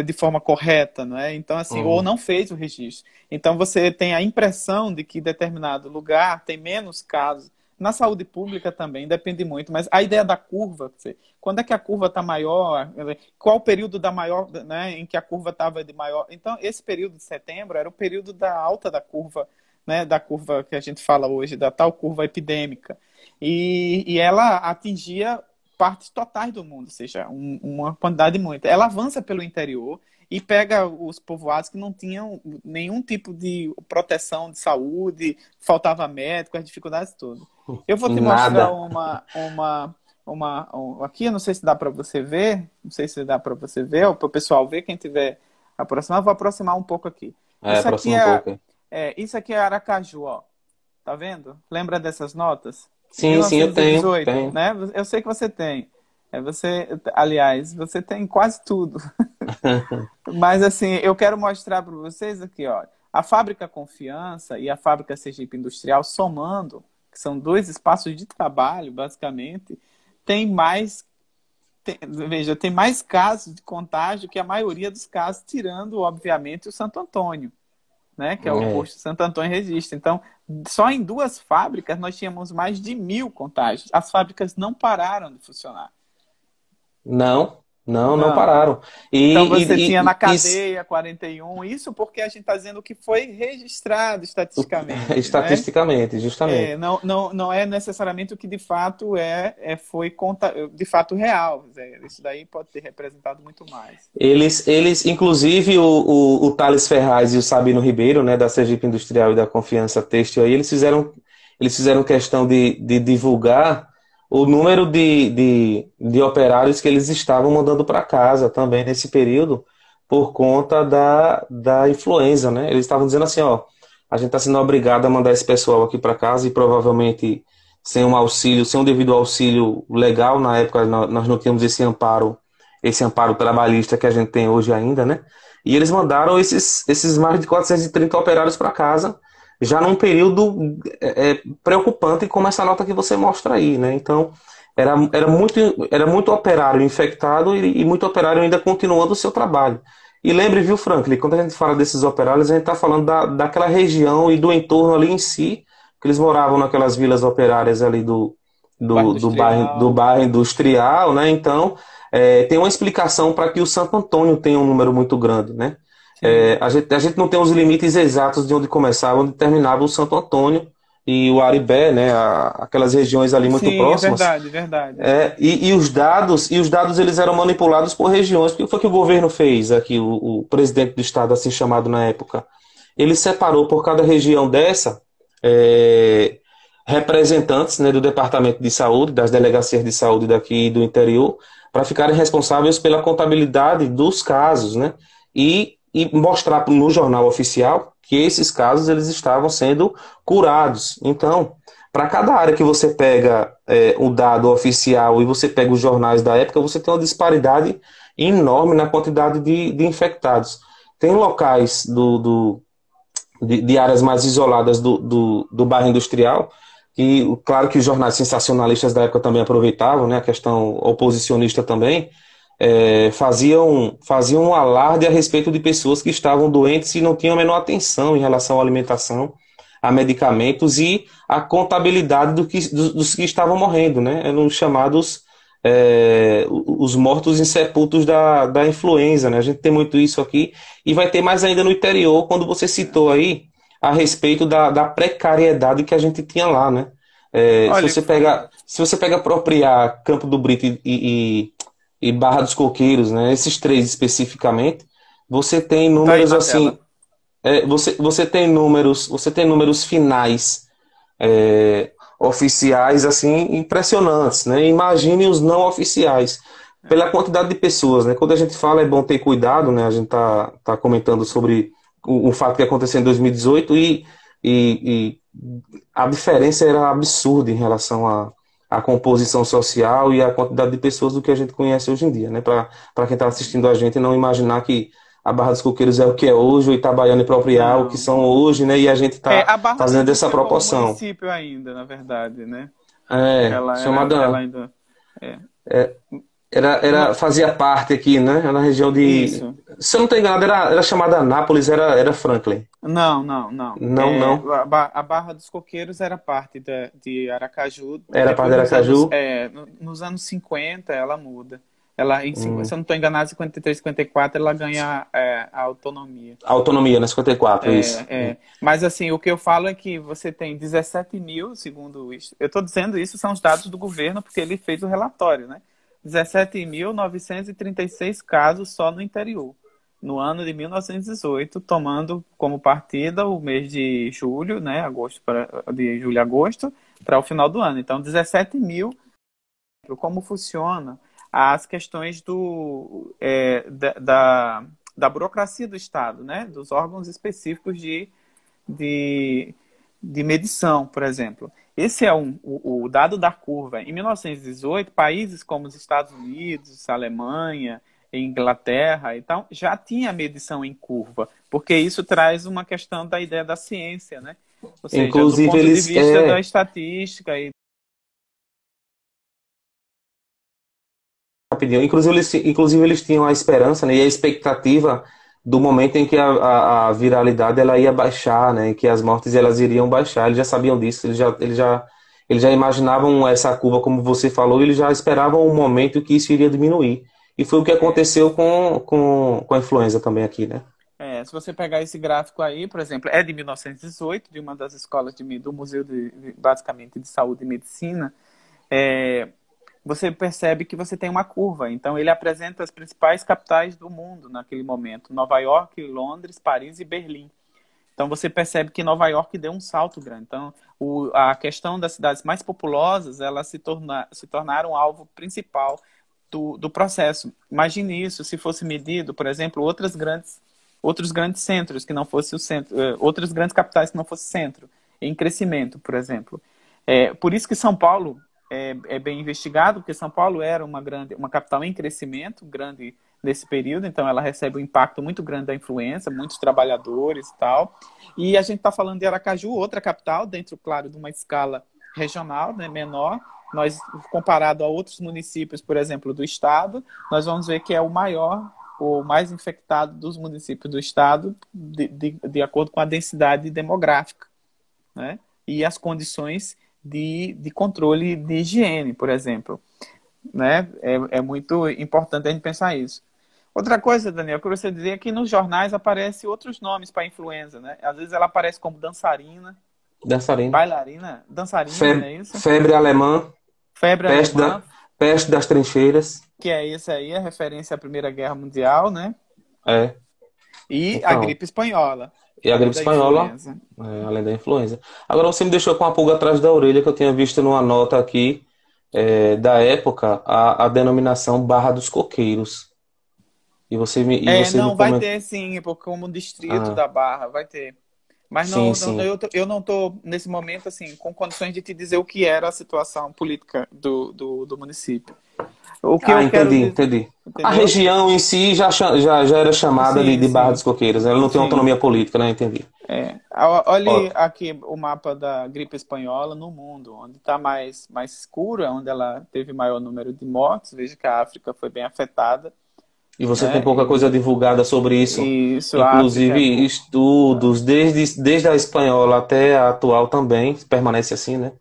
Speaker 1: de forma correta, não é? Então, assim, ou
Speaker 2: Uhum.
Speaker 1: não fez o registro. Então, você tem a impressão de que determinado lugar tem menos casos. Na saúde pública também, depende muito, mas a ideia da curva, quer dizer, quando é que a curva está maior, qual o período da maior, né, em que a curva estava de maior. Então, esse período de setembro era o período da alta da curva, né, da curva que a gente fala hoje, da tal curva epidêmica. E ela atingia partes totais do mundo, ou seja, uma quantidade muito. Ela avança pelo interior e pega os povoados que não tinham nenhum tipo de proteção de saúde, faltava médico, as dificuldades todas. Eu vou te mostrar
Speaker 2: Nada.
Speaker 1: aqui, eu não sei se dá para você ver, não sei se dá para você ver, ou para o pessoal ver, quem tiver aproximado, vou aproximar um pouco aqui. Isso aqui
Speaker 2: Aproxima um pouco.
Speaker 1: isso aqui é Aracaju, ó. Tá vendo? Lembra dessas notas?
Speaker 2: Sim, sim, eu tenho,
Speaker 1: 1918,
Speaker 2: tenho.
Speaker 1: né? Eu sei que você tem. Aliás, você tem quase tudo. Mas assim, eu quero mostrar para vocês aqui, ó, a Fábrica Confiança e a Fábrica Sergipe Industrial somando, que são dois espaços de trabalho, basicamente, tem mais, veja, tem mais casos de contágio que a maioria dos casos, tirando, obviamente, o Santo Antônio, né, que é o
Speaker 2: É.
Speaker 1: posto Santo Antônio Registro. Então, só em duas fábricas nós tínhamos mais de 1.000 contágios. As fábricas não pararam de funcionar.
Speaker 2: Não
Speaker 1: Não.
Speaker 2: pararam.
Speaker 1: Então você
Speaker 2: E,
Speaker 1: tinha na
Speaker 2: isso,
Speaker 1: cadeia 41, isso porque a gente está dizendo que foi registrado estatisticamente, né?
Speaker 2: estatisticamente, justamente.
Speaker 1: Não é necessariamente o que de fato de fato real. Isso daí pode ter representado muito mais.
Speaker 2: Inclusive o Thales Ferraz e o Sabino Ribeiro, né, da Sergipe Industrial e da Confiança Têxtil, aí, eles fizeram questão de divulgar o número de operários que eles estavam mandando para casa também nesse período, por conta da influenza, né? Eles estavam dizendo assim, ó, a gente está sendo obrigado a mandar esse pessoal aqui para casa e provavelmente sem um auxílio, sem um devido auxílio legal, na época nós não tínhamos esse amparo trabalhista que a gente tem hoje ainda, né? E eles mandaram esses mais de 430 operários para casa, já num período preocupante, como essa nota que você mostra aí, né? Então, era muito operário infectado e muito operário ainda continuando o seu trabalho. E lembre, viu, Franklin, quando a gente fala desses operários, a gente está falando daquela região e do entorno ali em si, que eles moravam naquelas vilas operárias ali
Speaker 1: Bairro
Speaker 2: do
Speaker 1: Industrial.
Speaker 2: bairro industrial, né? Então, tem uma explicação para que o Santo Antônio tenha um número muito grande, né?
Speaker 1: Sim.
Speaker 2: A gente não tem os limites exatos de onde começava, onde terminava o Santo Antônio e o Aribé, né? Aquelas regiões ali muito
Speaker 1: Sim, é
Speaker 2: próximas.
Speaker 1: verdade, verdade.
Speaker 2: E os dados eles eram manipulados por regiões. O que foi que o governo fez aqui, o presidente do estado, assim chamado na época? Ele separou por cada região dessa é, representantes, né, do Departamento de Saúde, das delegacias de saúde daqui do interior, para ficarem responsáveis pela contabilidade dos casos, né? E mostrar no jornal oficial que esses casos eles estavam sendo curados. Então, para cada área que você pega o dado oficial e você pega os jornais da época, você tem uma disparidade enorme na quantidade de infectados. Tem locais de áreas mais isoladas do bairro industrial, e claro que os jornais sensacionalistas da época também aproveitavam, né, a questão oposicionista também, faziam um alarde a respeito de pessoas que estavam doentes e não tinham a menor atenção em relação à alimentação, a medicamentos e a contabilidade dos que estavam morrendo, né? Eram os chamados os mortos insepultos da influenza, né? A gente tem muito isso aqui e vai ter mais ainda no interior, quando você citou aí a respeito da precariedade que a gente tinha lá, né? Se
Speaker 1: Olha,
Speaker 2: você pega apropriar Campo do Brito e Barra dos Coqueiros, né? Esses três especificamente, você tem
Speaker 1: tá aí
Speaker 2: números
Speaker 1: na tela.
Speaker 2: assim, você tem números finais oficiais assim impressionantes, né? Imagine os não oficiais pela quantidade de pessoas, né? Quando a gente fala é bom ter cuidado, né? A gente tá comentando sobre o fato que aconteceu em 2018 e a diferença era absurda em relação à composição social e à quantidade de pessoas do que a gente conhece hoje em dia, né? Para quem está assistindo a gente não imaginar que a Barra dos Coqueiros é o que é hoje, o Itabaiana e Proprial, o que
Speaker 1: Não.
Speaker 2: são hoje, né? E a gente está
Speaker 1: A Barra não
Speaker 2: fazendo essa
Speaker 1: existia como
Speaker 2: proporção.
Speaker 1: município ainda, na verdade, né? Ela
Speaker 2: Chamada.
Speaker 1: ainda. É. No-
Speaker 2: Fazia parte aqui, né? Era na região de.
Speaker 1: Isso.
Speaker 2: Se eu não estou enganado, era chamada Anápolis, era Franklin.
Speaker 1: Não.
Speaker 2: Não, não.
Speaker 1: A Barra dos Coqueiros era parte de Aracaju.
Speaker 2: Era parte
Speaker 1: Depois,
Speaker 2: de Aracaju.
Speaker 1: nos anos 50, ela muda. Ela, se
Speaker 2: Hum.
Speaker 1: eu não estou enganado, em 53, 54, ela ganha a autonomia.
Speaker 2: Autonomia, né? 54, isso.
Speaker 1: Mas assim, o que eu falo é que você tem 17 mil, segundo isso. Eu estou dizendo isso, são os dados do governo, porque ele fez o relatório, né? 17.936 casos só no interior, no ano de 1918, tomando como partida o mês de julho, né? De julho a agosto, para o final do ano. Então, 17 mil. Como funciona as questões da burocracia do Estado, né? Dos órgãos específicos de de medição, por exemplo. Esse é o dado da curva. Em 1918, países como os Estados Unidos, a Alemanha, Inglaterra e tal, já tinha medição em curva, porque isso traz uma questão da ideia da ciência, né? Ou seja, do
Speaker 2: Inclusive,
Speaker 1: ponto de
Speaker 2: eles.
Speaker 1: vista da estatística e
Speaker 2: Rapidinho. Inclusive, eles tinham a esperança, né, e a expectativa do momento em que a viralidade ela ia baixar, né, que as mortes elas iriam baixar. Eles já sabiam disso, eles já imaginavam essa curva, como você falou, e eles já esperavam um momento que isso iria diminuir. E foi o que aconteceu com a influenza também aqui, né?
Speaker 1: se você pegar esse gráfico aí, por exemplo, é de 1918, de uma das escolas do Museu basicamente de Saúde e Medicina, você percebe que você tem uma curva. Então, ele apresenta as principais capitais do mundo naquele momento: Nova York, Londres, Paris e Berlim. Então, você percebe que Nova York deu um salto grande. Então, a questão das cidades mais populosas, elas se tornaram alvo principal do processo. Imagine isso, se fosse medido, por exemplo, outros grandes centros que não fosse o centro, outras grandes capitais que não fosse centro, em crescimento, por exemplo. Por isso que São Paulo é bem investigado, porque São Paulo era uma capital em crescimento grande nesse período, então ela recebe um impacto muito grande da influenza, muitos trabalhadores e tal. E a gente está falando de Aracaju, outra capital, dentro, claro, de uma escala regional, né, menor. Nós, comparado a outros municípios, por exemplo, do estado, nós vamos ver que é o maior, o mais infectado dos municípios do estado, de acordo com a densidade demográfica, né? E as condições de controle de higiene, por exemplo, né? É muito importante a gente pensar isso. Outra coisa, Daniel, que eu gostaria de dizer é que nos jornais aparecem outros nomes para a influenza, né? Às vezes ela aparece como dançarina,
Speaker 2: Dançarina.
Speaker 1: bailarina, dançarina, não é isso?
Speaker 2: Febre alemã.
Speaker 1: Febre alemã,
Speaker 2: Peste das trincheiras.
Speaker 1: que é isso aí, a referência à Primeira Guerra Mundial, né? E a
Speaker 2: Então,
Speaker 1: gripe espanhola.
Speaker 2: e a gripe
Speaker 1: Da
Speaker 2: espanhola,
Speaker 1: influenza.
Speaker 2: além da influenza. Agora você me deixou com uma pulga atrás da orelha que eu tinha visto numa nota aqui da época a denominação Barra dos Coqueiros. E você me
Speaker 1: Não, vai
Speaker 2: comentou.
Speaker 1: ter sim, como distrito da Barra, vai ter. Mas
Speaker 2: Sim,
Speaker 1: não,
Speaker 2: sim.
Speaker 1: eu não estou, nesse momento, assim, com condições de te dizer o que era a situação política do município. O que eu quero dizer,
Speaker 2: Entendi. A
Speaker 1: entendeu?
Speaker 2: região em si já era chamada de
Speaker 1: Sim,
Speaker 2: Barra
Speaker 1: sim,
Speaker 2: dos Coqueiros, né? Ela não tem
Speaker 1: sim.
Speaker 2: autonomia política, né? Entendi.
Speaker 1: Olhe
Speaker 2: Ótimo.
Speaker 1: aqui o mapa da gripe espanhola no mundo, onde está mais escuro, é onde ela teve maior número de mortes. Veja que a África foi bem afetada,
Speaker 2: E você tem
Speaker 1: né?
Speaker 2: pouca coisa divulgada sobre isso.
Speaker 1: E isso, a África
Speaker 2: Inclusive estudos, desde a espanhola até a atual também, permanece assim, né?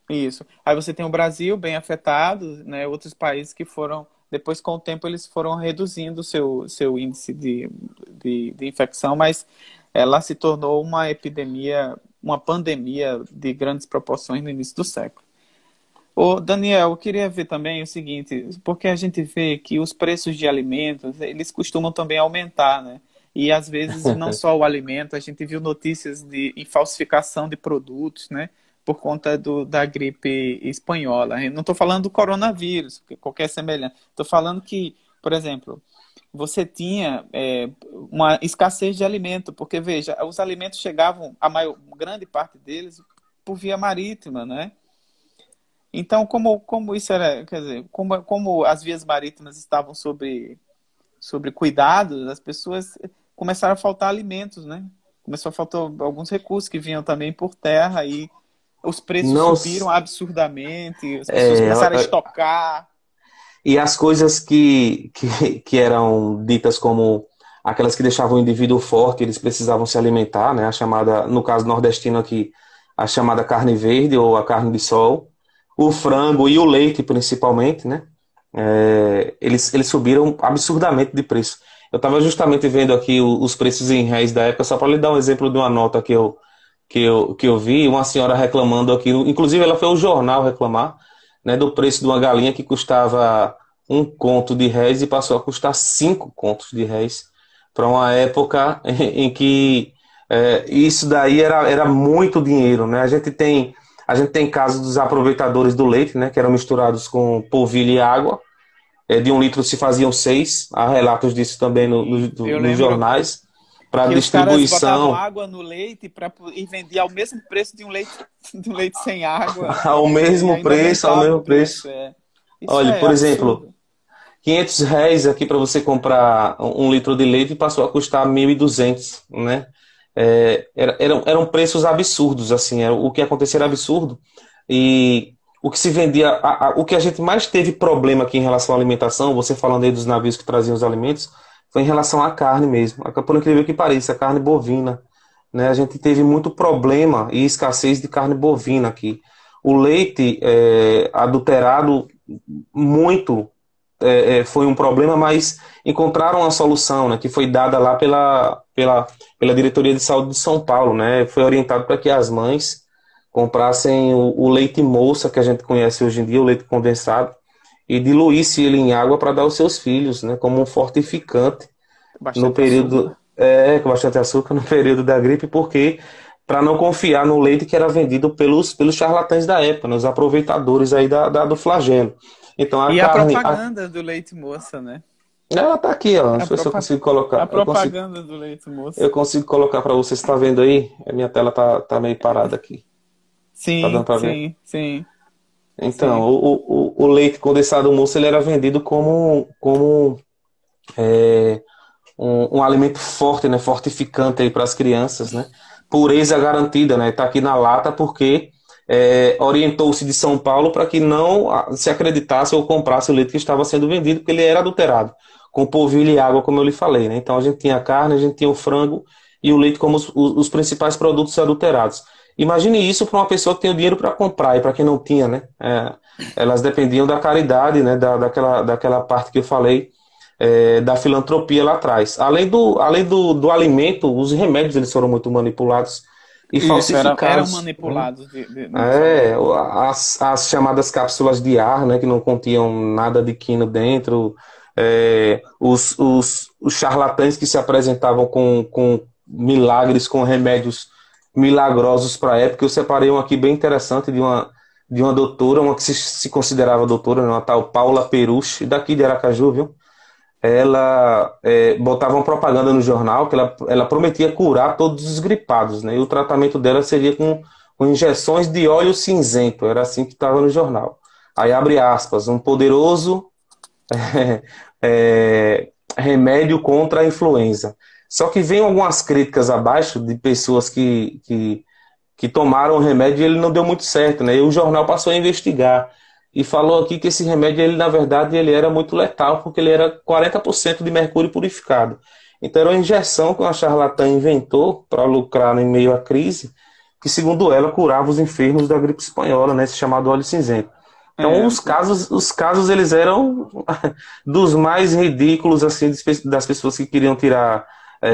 Speaker 1: Isso. Aí você tem o Brasil bem afetado, né? Outros países que foram, depois com o tempo, eles foram reduzindo o seu índice de infecção, mas ela se tornou uma epidemia, uma pandemia de grandes proporções no início do século. Ô, Daniel, eu queria ver também o seguinte, porque a gente vê que os preços de alimentos, eles costumam também aumentar, né? E às vezes não só o alimento, a gente viu notícias de falsificação de produtos, né? Por conta da gripe espanhola. Eu não estou falando do coronavírus, qualquer semelhança. Estou falando que, por exemplo, você tinha uma escassez de alimento, porque, veja, os alimentos chegavam, grande parte deles, por via marítima, né? Então, como isso era, quer dizer, como as vias marítimas estavam sobre cuidado, as pessoas começaram a faltar alimentos, né? Começou a faltar alguns recursos que vinham também por terra e os preços
Speaker 2: Não,
Speaker 1: subiram absurdamente, as pessoas começaram a estocar.
Speaker 2: e as coisas que eram ditas como aquelas que deixavam o indivíduo forte, eles precisavam se alimentar, né? A chamada, no caso nordestino aqui, a chamada carne verde ou a carne de sol, o frango e o leite principalmente, né? Eles subiram absurdamente de preço. Eu estava justamente vendo aqui os preços em réis da época, só para lhe dar um exemplo de uma nota que eu vi, uma senhora reclamando aqui, inclusive ela foi ao jornal reclamar, né, do preço de uma galinha que custava 1 conto de réis e passou a custar 5 contos de réis, para uma época em que isso daí era muito dinheiro, né? A gente tem casos dos aproveitadores do leite, né, que eram misturados com polvilho e água. De 1 litro se faziam 6. Há relatos disso também
Speaker 1: Eu
Speaker 2: nos
Speaker 1: lembro,
Speaker 2: jornais. para
Speaker 1: Que os caras botavam
Speaker 2: distribuição.
Speaker 1: água no leite e vendia ao mesmo preço de um leite sem água
Speaker 2: Ao
Speaker 1: e
Speaker 2: mesmo
Speaker 1: ainda
Speaker 2: preço, ao
Speaker 1: aumentava o
Speaker 2: mesmo
Speaker 1: preço.
Speaker 2: preço.
Speaker 1: Isso
Speaker 2: Olha,
Speaker 1: é
Speaker 2: por exemplo,
Speaker 1: absurdo.
Speaker 2: R$ 500 aqui para você comprar 1 litro de leite passou a custar 1.200, né? Eram preços absurdos, assim, o que acontecia era absurdo. E o que se vendia, o que a gente mais teve problema aqui em relação à alimentação, você falando aí dos navios que traziam os alimentos, foi em relação à carne mesmo. Por incrível que pareça, a carne bovina, né? A gente teve muito problema e escassez de carne bovina aqui. O leite adulterado muito foi um problema, mas encontraram uma solução, né, que foi dada lá pela Diretoria de Saúde de São Paulo, né, foi orientado para que as mães comprassem o leite moça, que a gente conhece hoje em dia, o leite condensado, e diluísse ele em água para dar aos seus filhos, né, como um fortificante no
Speaker 1: Bastante
Speaker 2: período,
Speaker 1: açúcar.
Speaker 2: com bastante açúcar, no período da gripe, porque para não confiar no leite que era vendido pelos charlatães da época, né, os aproveitadores aí do flagelo. Então a
Speaker 1: E a
Speaker 2: carne,
Speaker 1: propaganda do leite moça, né?
Speaker 2: ela tá aqui, ó.
Speaker 1: A,
Speaker 2: Deixa eu ver se eu
Speaker 1: propa...
Speaker 2: consigo
Speaker 1: a
Speaker 2: colocar.
Speaker 1: propaganda do leite
Speaker 2: Eu
Speaker 1: moça.
Speaker 2: consigo colocar para você. Você está vendo aí? A minha tela tá meio parada aqui. Tá dando
Speaker 1: Sim,
Speaker 2: para ver?
Speaker 1: sim, sim,
Speaker 2: Então,
Speaker 1: sim.
Speaker 2: o leite condensado moço ele era vendido como é, um alimento forte, né? Fortificante aí para as crianças, né? Pureza garantida, né? Tá aqui na lata porque orientou-se de São Paulo para que não se acreditasse ou comprasse o leite que estava sendo vendido, porque ele era adulterado, com polvilho e água, como eu lhe falei, né? Então a gente tinha a carne, a gente tinha o frango e o leite como os principais produtos adulterados. Imagine isso para uma pessoa que tem o dinheiro para comprar e para quem não tinha, né? Elas dependiam da caridade, né? Daquela parte que eu falei, da filantropia lá atrás. Além do alimento, os remédios eles foram muito manipulados e
Speaker 1: Isso, eram
Speaker 2: falsificados, né?
Speaker 1: manipulados não só manipulados.
Speaker 2: As chamadas cápsulas de ar, né, que não continham nada de quino dentro, os charlatães que se apresentavam com milagres, com remédios milagrosos para a época. Eu separei um aqui bem interessante de uma doutora, uma que se considerava doutora, né, uma tal Paula Peruche, daqui de Aracaju, viu? Ela botava uma propaganda no jornal que ela prometia curar todos os gripados, né? E o tratamento dela seria com injeções de óleo cinzento, era assim que estava no jornal. Aí abre aspas, um poderoso remédio contra a influenza. Só que vem algumas críticas abaixo de pessoas que tomaram o remédio e ele não deu muito certo, né? E o jornal passou a investigar e falou aqui que esse remédio, ele, na verdade, ele era muito letal, porque ele era 40% de mercúrio purificado. Então, era uma injeção que uma charlatã inventou para lucrar em meio à crise, que, segundo ela, curava os enfermos da gripe espanhola, né, esse chamado óleo cinzento. Então,
Speaker 1: É,
Speaker 2: os casos eles eram dos mais ridículos, assim, das pessoas que queriam tirar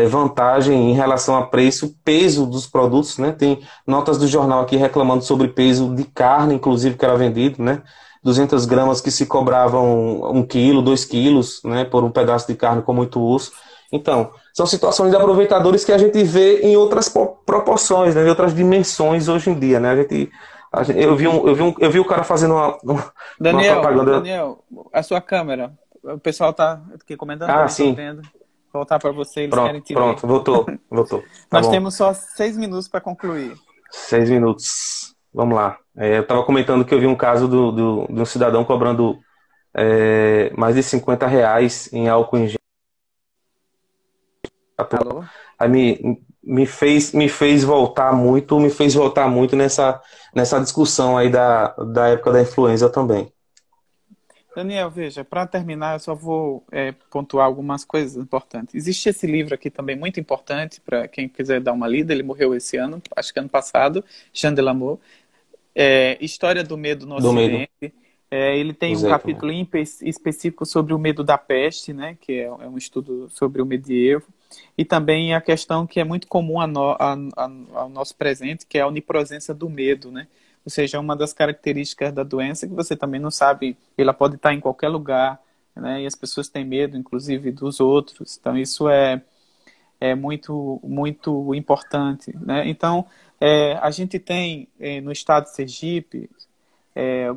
Speaker 2: vantagem em relação a preço, peso dos produtos, né? Tem notas do jornal aqui reclamando sobre peso de carne, inclusive, que era vendido, né? 200 gramas que se cobravam 1 quilo, 2 quilos, né? Por um pedaço de carne com muito osso. Então, são situações de aproveitadores que a gente vê em outras proporções, né? Em outras dimensões hoje em dia, né? Eu vi o cara fazendo uma propaganda.
Speaker 1: Daniel, a sua câmera. O pessoal tá aqui comentando,
Speaker 2: Ah,
Speaker 1: também estou
Speaker 2: sim.
Speaker 1: vendo. Vou voltar para você, eles querem
Speaker 2: Pronto,
Speaker 1: te ver.
Speaker 2: pronto. Voltou. Tá
Speaker 1: Nós
Speaker 2: bom.
Speaker 1: temos só 6 minutos para concluir.
Speaker 2: 6 minutos. Vamos lá. Eu estava comentando que eu vi um caso de um cidadão cobrando mais de R$ 50 em álcool em gel.
Speaker 1: Alô?
Speaker 2: Aí me fez voltar muito nessa discussão aí da época da influenza também.
Speaker 1: Daniel, veja, para terminar, eu só vou pontuar algumas coisas importantes. Existe esse livro aqui também muito importante para quem quiser dar uma lida. Ele morreu esse ano, acho que ano passado, Jean Delarmeau. História do Medo no
Speaker 2: Do medo.
Speaker 1: Ocidente. Ele tem um
Speaker 2: Exato, né?
Speaker 1: capítulo específico sobre o medo da peste, né, que é um estudo sobre o medievo, e também a questão que é muito comum ao nosso presente, que é a onipresença do medo, né? Ou seja, uma das características da doença que você também não sabe, ela pode estar em qualquer lugar, né, e as pessoas têm medo, inclusive, dos outros. Então, isso é muito, muito importante, né? Então, a gente tem no estado de Sergipe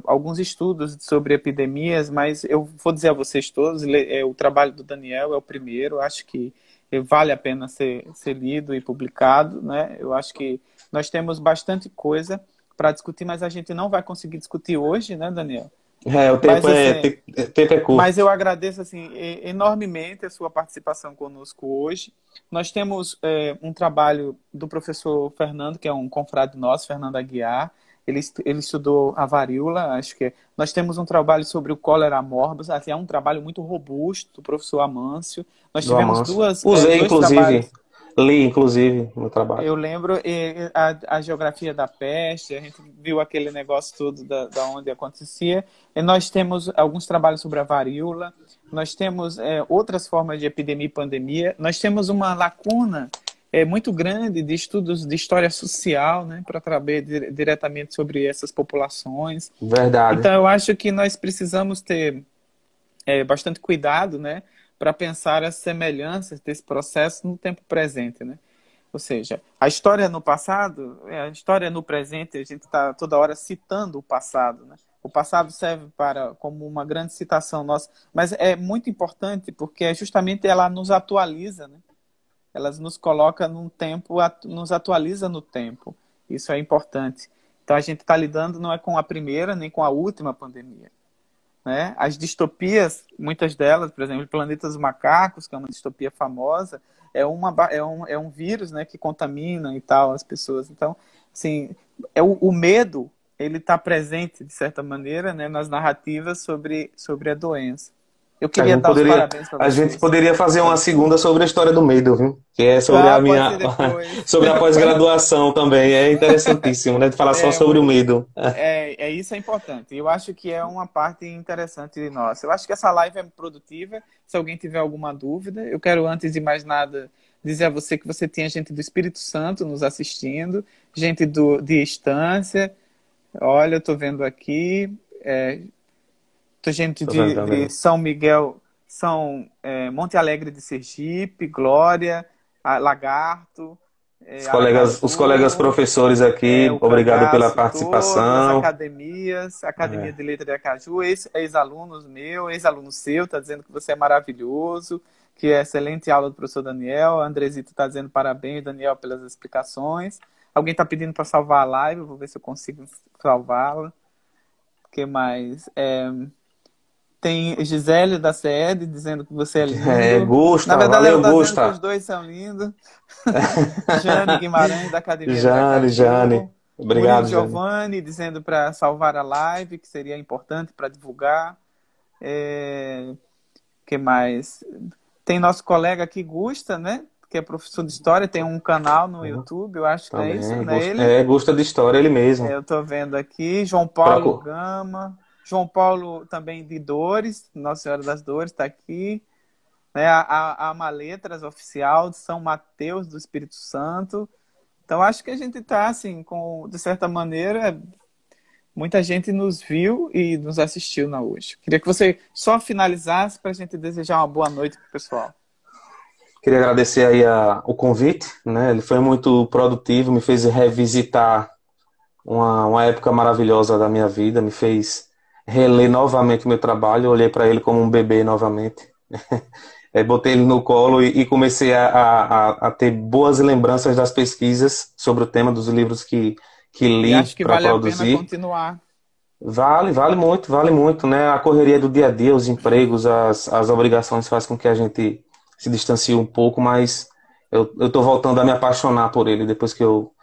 Speaker 1: alguns estudos sobre epidemias, mas eu vou dizer a vocês todos, o trabalho do Daniel é o primeiro, acho que vale a pena ser lido e publicado, né? Eu acho que nós temos bastante coisa para discutir, mas a gente não vai conseguir discutir hoje, né, Daniel?
Speaker 2: O
Speaker 1: Mas,
Speaker 2: tempo
Speaker 1: assim,
Speaker 2: tempo é
Speaker 1: mas
Speaker 2: curto.
Speaker 1: eu agradeço assim, enormemente a sua participação conosco hoje. Nós temos um trabalho do professor Fernando, que é um confrade nosso, Fernando Aguiar. Ele estudou a varíola, acho que nós temos um trabalho sobre o cólera morbus, assim, é um trabalho muito robusto do professor Amâncio. Nós
Speaker 2: Do
Speaker 1: tivemos
Speaker 2: Amâncio. Usei,
Speaker 1: dois
Speaker 2: inclusive,
Speaker 1: trabalhos.
Speaker 2: li, inclusive, no trabalho.
Speaker 1: Eu lembro a geografia da peste, a gente viu aquele negócio todo da onde acontecia. E nós temos alguns trabalhos sobre a varíola, nós temos outras formas de epidemia e pandemia, nós temos uma lacuna muito grande de estudos de história social, né, para trabalhar diretamente sobre essas populações.
Speaker 2: Verdade.
Speaker 1: Então, eu acho que nós precisamos ter bastante cuidado, né, para pensar as semelhanças desse processo no tempo presente, né? Ou seja, a história no passado, a história no presente, a gente está toda hora citando o passado, né? O passado serve como uma grande citação nossa, mas é muito importante porque justamente ela nos atualiza, né? Ela nos coloca num tempo, nos atualiza no tempo. Isso é importante. Então a gente está lidando não é com a primeira nem com a última pandemia, né? As distopias, muitas delas, por exemplo, o Planeta dos Macacos, que é uma distopia famosa, é um vírus, né, que contamina e tal as pessoas. Então, assim, o medo, ele está presente, de certa maneira, né, nas narrativas sobre a doença. Eu queria dar os parabéns para
Speaker 2: A gente
Speaker 1: vocês.
Speaker 2: poderia fazer uma segunda sobre a história do medo, viu? Que é sobre a
Speaker 1: Pode ser
Speaker 2: minha,
Speaker 1: depois.
Speaker 2: sobre a pós-graduação também. É interessantíssimo, né? De falar só sobre o medo.
Speaker 1: Isso é importante. Eu acho que é uma parte interessante de nós. Eu acho que essa live é produtiva. Se alguém tiver alguma dúvida, eu quero, antes de mais nada, dizer a você que você tinha gente do Espírito Santo nos assistindo, gente de Estância. Olha, eu estou vendo aqui. Gente
Speaker 2: Tô vendo também.
Speaker 1: de São Miguel, Monte Alegre de Sergipe, Glória, Lagarto,
Speaker 2: Os
Speaker 1: Aracaju,
Speaker 2: colegas professores aqui,
Speaker 1: o
Speaker 2: obrigado pela
Speaker 1: Cangaço todo, as
Speaker 2: participação.
Speaker 1: academias, a Academia
Speaker 2: É.
Speaker 1: de Letras de Aracaju, ex-alunos meu, ex-aluno seu, está dizendo que você é maravilhoso, que é excelente aula do professor Daniel. A Andresito está dizendo parabéns, Daniel, pelas explicações. Alguém está pedindo para salvar a live, eu vou ver se eu consigo salvá-la. O que mais? Tem Gisele da CED dizendo que você é lindo. Na
Speaker 2: Gusta,
Speaker 1: verdade, ela
Speaker 2: valeu,
Speaker 1: está dizendo que os
Speaker 2: Gusta.
Speaker 1: dois são lindos. Jane Guimarães, da Academia de
Speaker 2: Jane.
Speaker 1: Aracaju. Murilo
Speaker 2: Obrigado, Jane.
Speaker 1: Giovanni, dizendo para salvar a live, que seria importante para divulgar. Que mais? Tem nosso colega aqui, Gusta, né? Que é professor de História, tem um canal no YouTube, eu acho que é isso,
Speaker 2: Também.
Speaker 1: não é ele?
Speaker 2: Gusta de história, ele mesmo.
Speaker 1: Eu estou vendo aqui. João Paulo
Speaker 2: Procura.
Speaker 1: Gama. João Paulo também de Dores, Nossa Senhora das Dores está aqui. Né? A Amaletras oficial de São Mateus do Espírito Santo. Então acho que a gente está assim, de certa maneira, muita gente nos viu e nos assistiu na hoje. Queria que você só finalizasse para a gente desejar uma boa noite para o pessoal.
Speaker 2: Queria agradecer aí o convite, né? Ele foi muito produtivo, me fez revisitar uma época maravilhosa da minha vida, me fez reler novamente o meu trabalho, olhei para ele como um bebê novamente. Botei ele no colo e comecei a ter boas lembranças das pesquisas sobre o tema dos livros que li
Speaker 1: acho que
Speaker 2: para
Speaker 1: vale
Speaker 2: produzir.
Speaker 1: A pena continuar.
Speaker 2: Vale muito, né? A correria do dia a dia, os empregos, as obrigações faz com que a gente se distancie um pouco, mas eu tô voltando a me apaixonar por ele depois que eu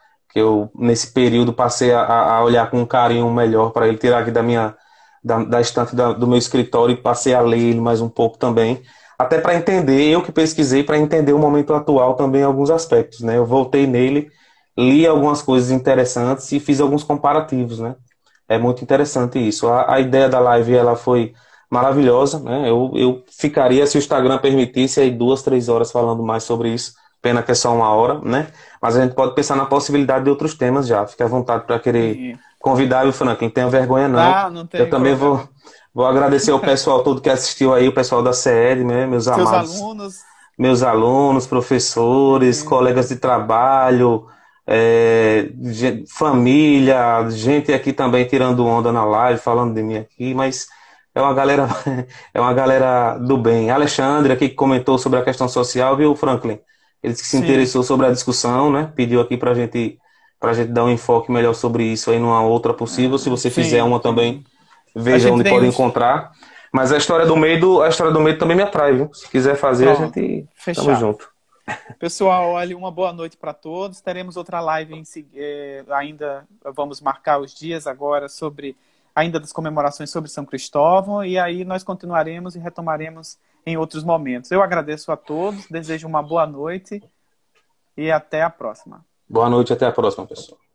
Speaker 2: nesse período passei a olhar com um carinho melhor para ele, tirar aqui da estante do meu escritório e passei a ler ele mais um pouco também, até para entender, eu que pesquisei para entender o momento atual também em alguns aspectos, né? Eu voltei nele, li algumas coisas interessantes e fiz alguns comparativos, né? É muito interessante isso. A ideia da live ela foi maravilhosa, né? Eu ficaria, se o Instagram permitisse, aí 2, 3 horas falando mais sobre isso. Pena que é só 1 hora, né? Mas a gente pode pensar na possibilidade de outros temas já. Fique à vontade para querer convidar o Franklin. Não tenha vergonha, não.
Speaker 1: Não tem
Speaker 2: eu também vou agradecer ao pessoal todo que assistiu aí, o pessoal da CED, né? Meus amados. Meus alunos, professores, colegas de trabalho, família, gente aqui também tirando onda na live, falando de mim aqui, mas é uma galera, é uma galera do bem. Alexandre aqui que comentou sobre a questão social, viu, Franklin? Ele disse que se
Speaker 1: Sim,
Speaker 2: interessou sobre a discussão, né? Pediu aqui para gente dar um enfoque melhor sobre isso aí numa outra possível. Se você fizer
Speaker 1: sim,
Speaker 2: uma também,
Speaker 1: sim. A
Speaker 2: veja
Speaker 1: gente
Speaker 2: onde
Speaker 1: tem
Speaker 2: pode
Speaker 1: uns.
Speaker 2: encontrar. Mas a história do medo também me atrai, viu? Se quiser fazer, a
Speaker 1: Pronto,
Speaker 2: gente tamo
Speaker 1: fechado.
Speaker 2: junto.
Speaker 1: Pessoal, olha, uma boa noite para todos. Teremos outra live ainda vamos marcar os dias agora sobre ainda das comemorações sobre São Cristóvão e aí nós continuaremos e retomaremos em outros momentos. Eu agradeço a todos, desejo uma boa noite e até a próxima.
Speaker 2: Boa noite, até a próxima, pessoal.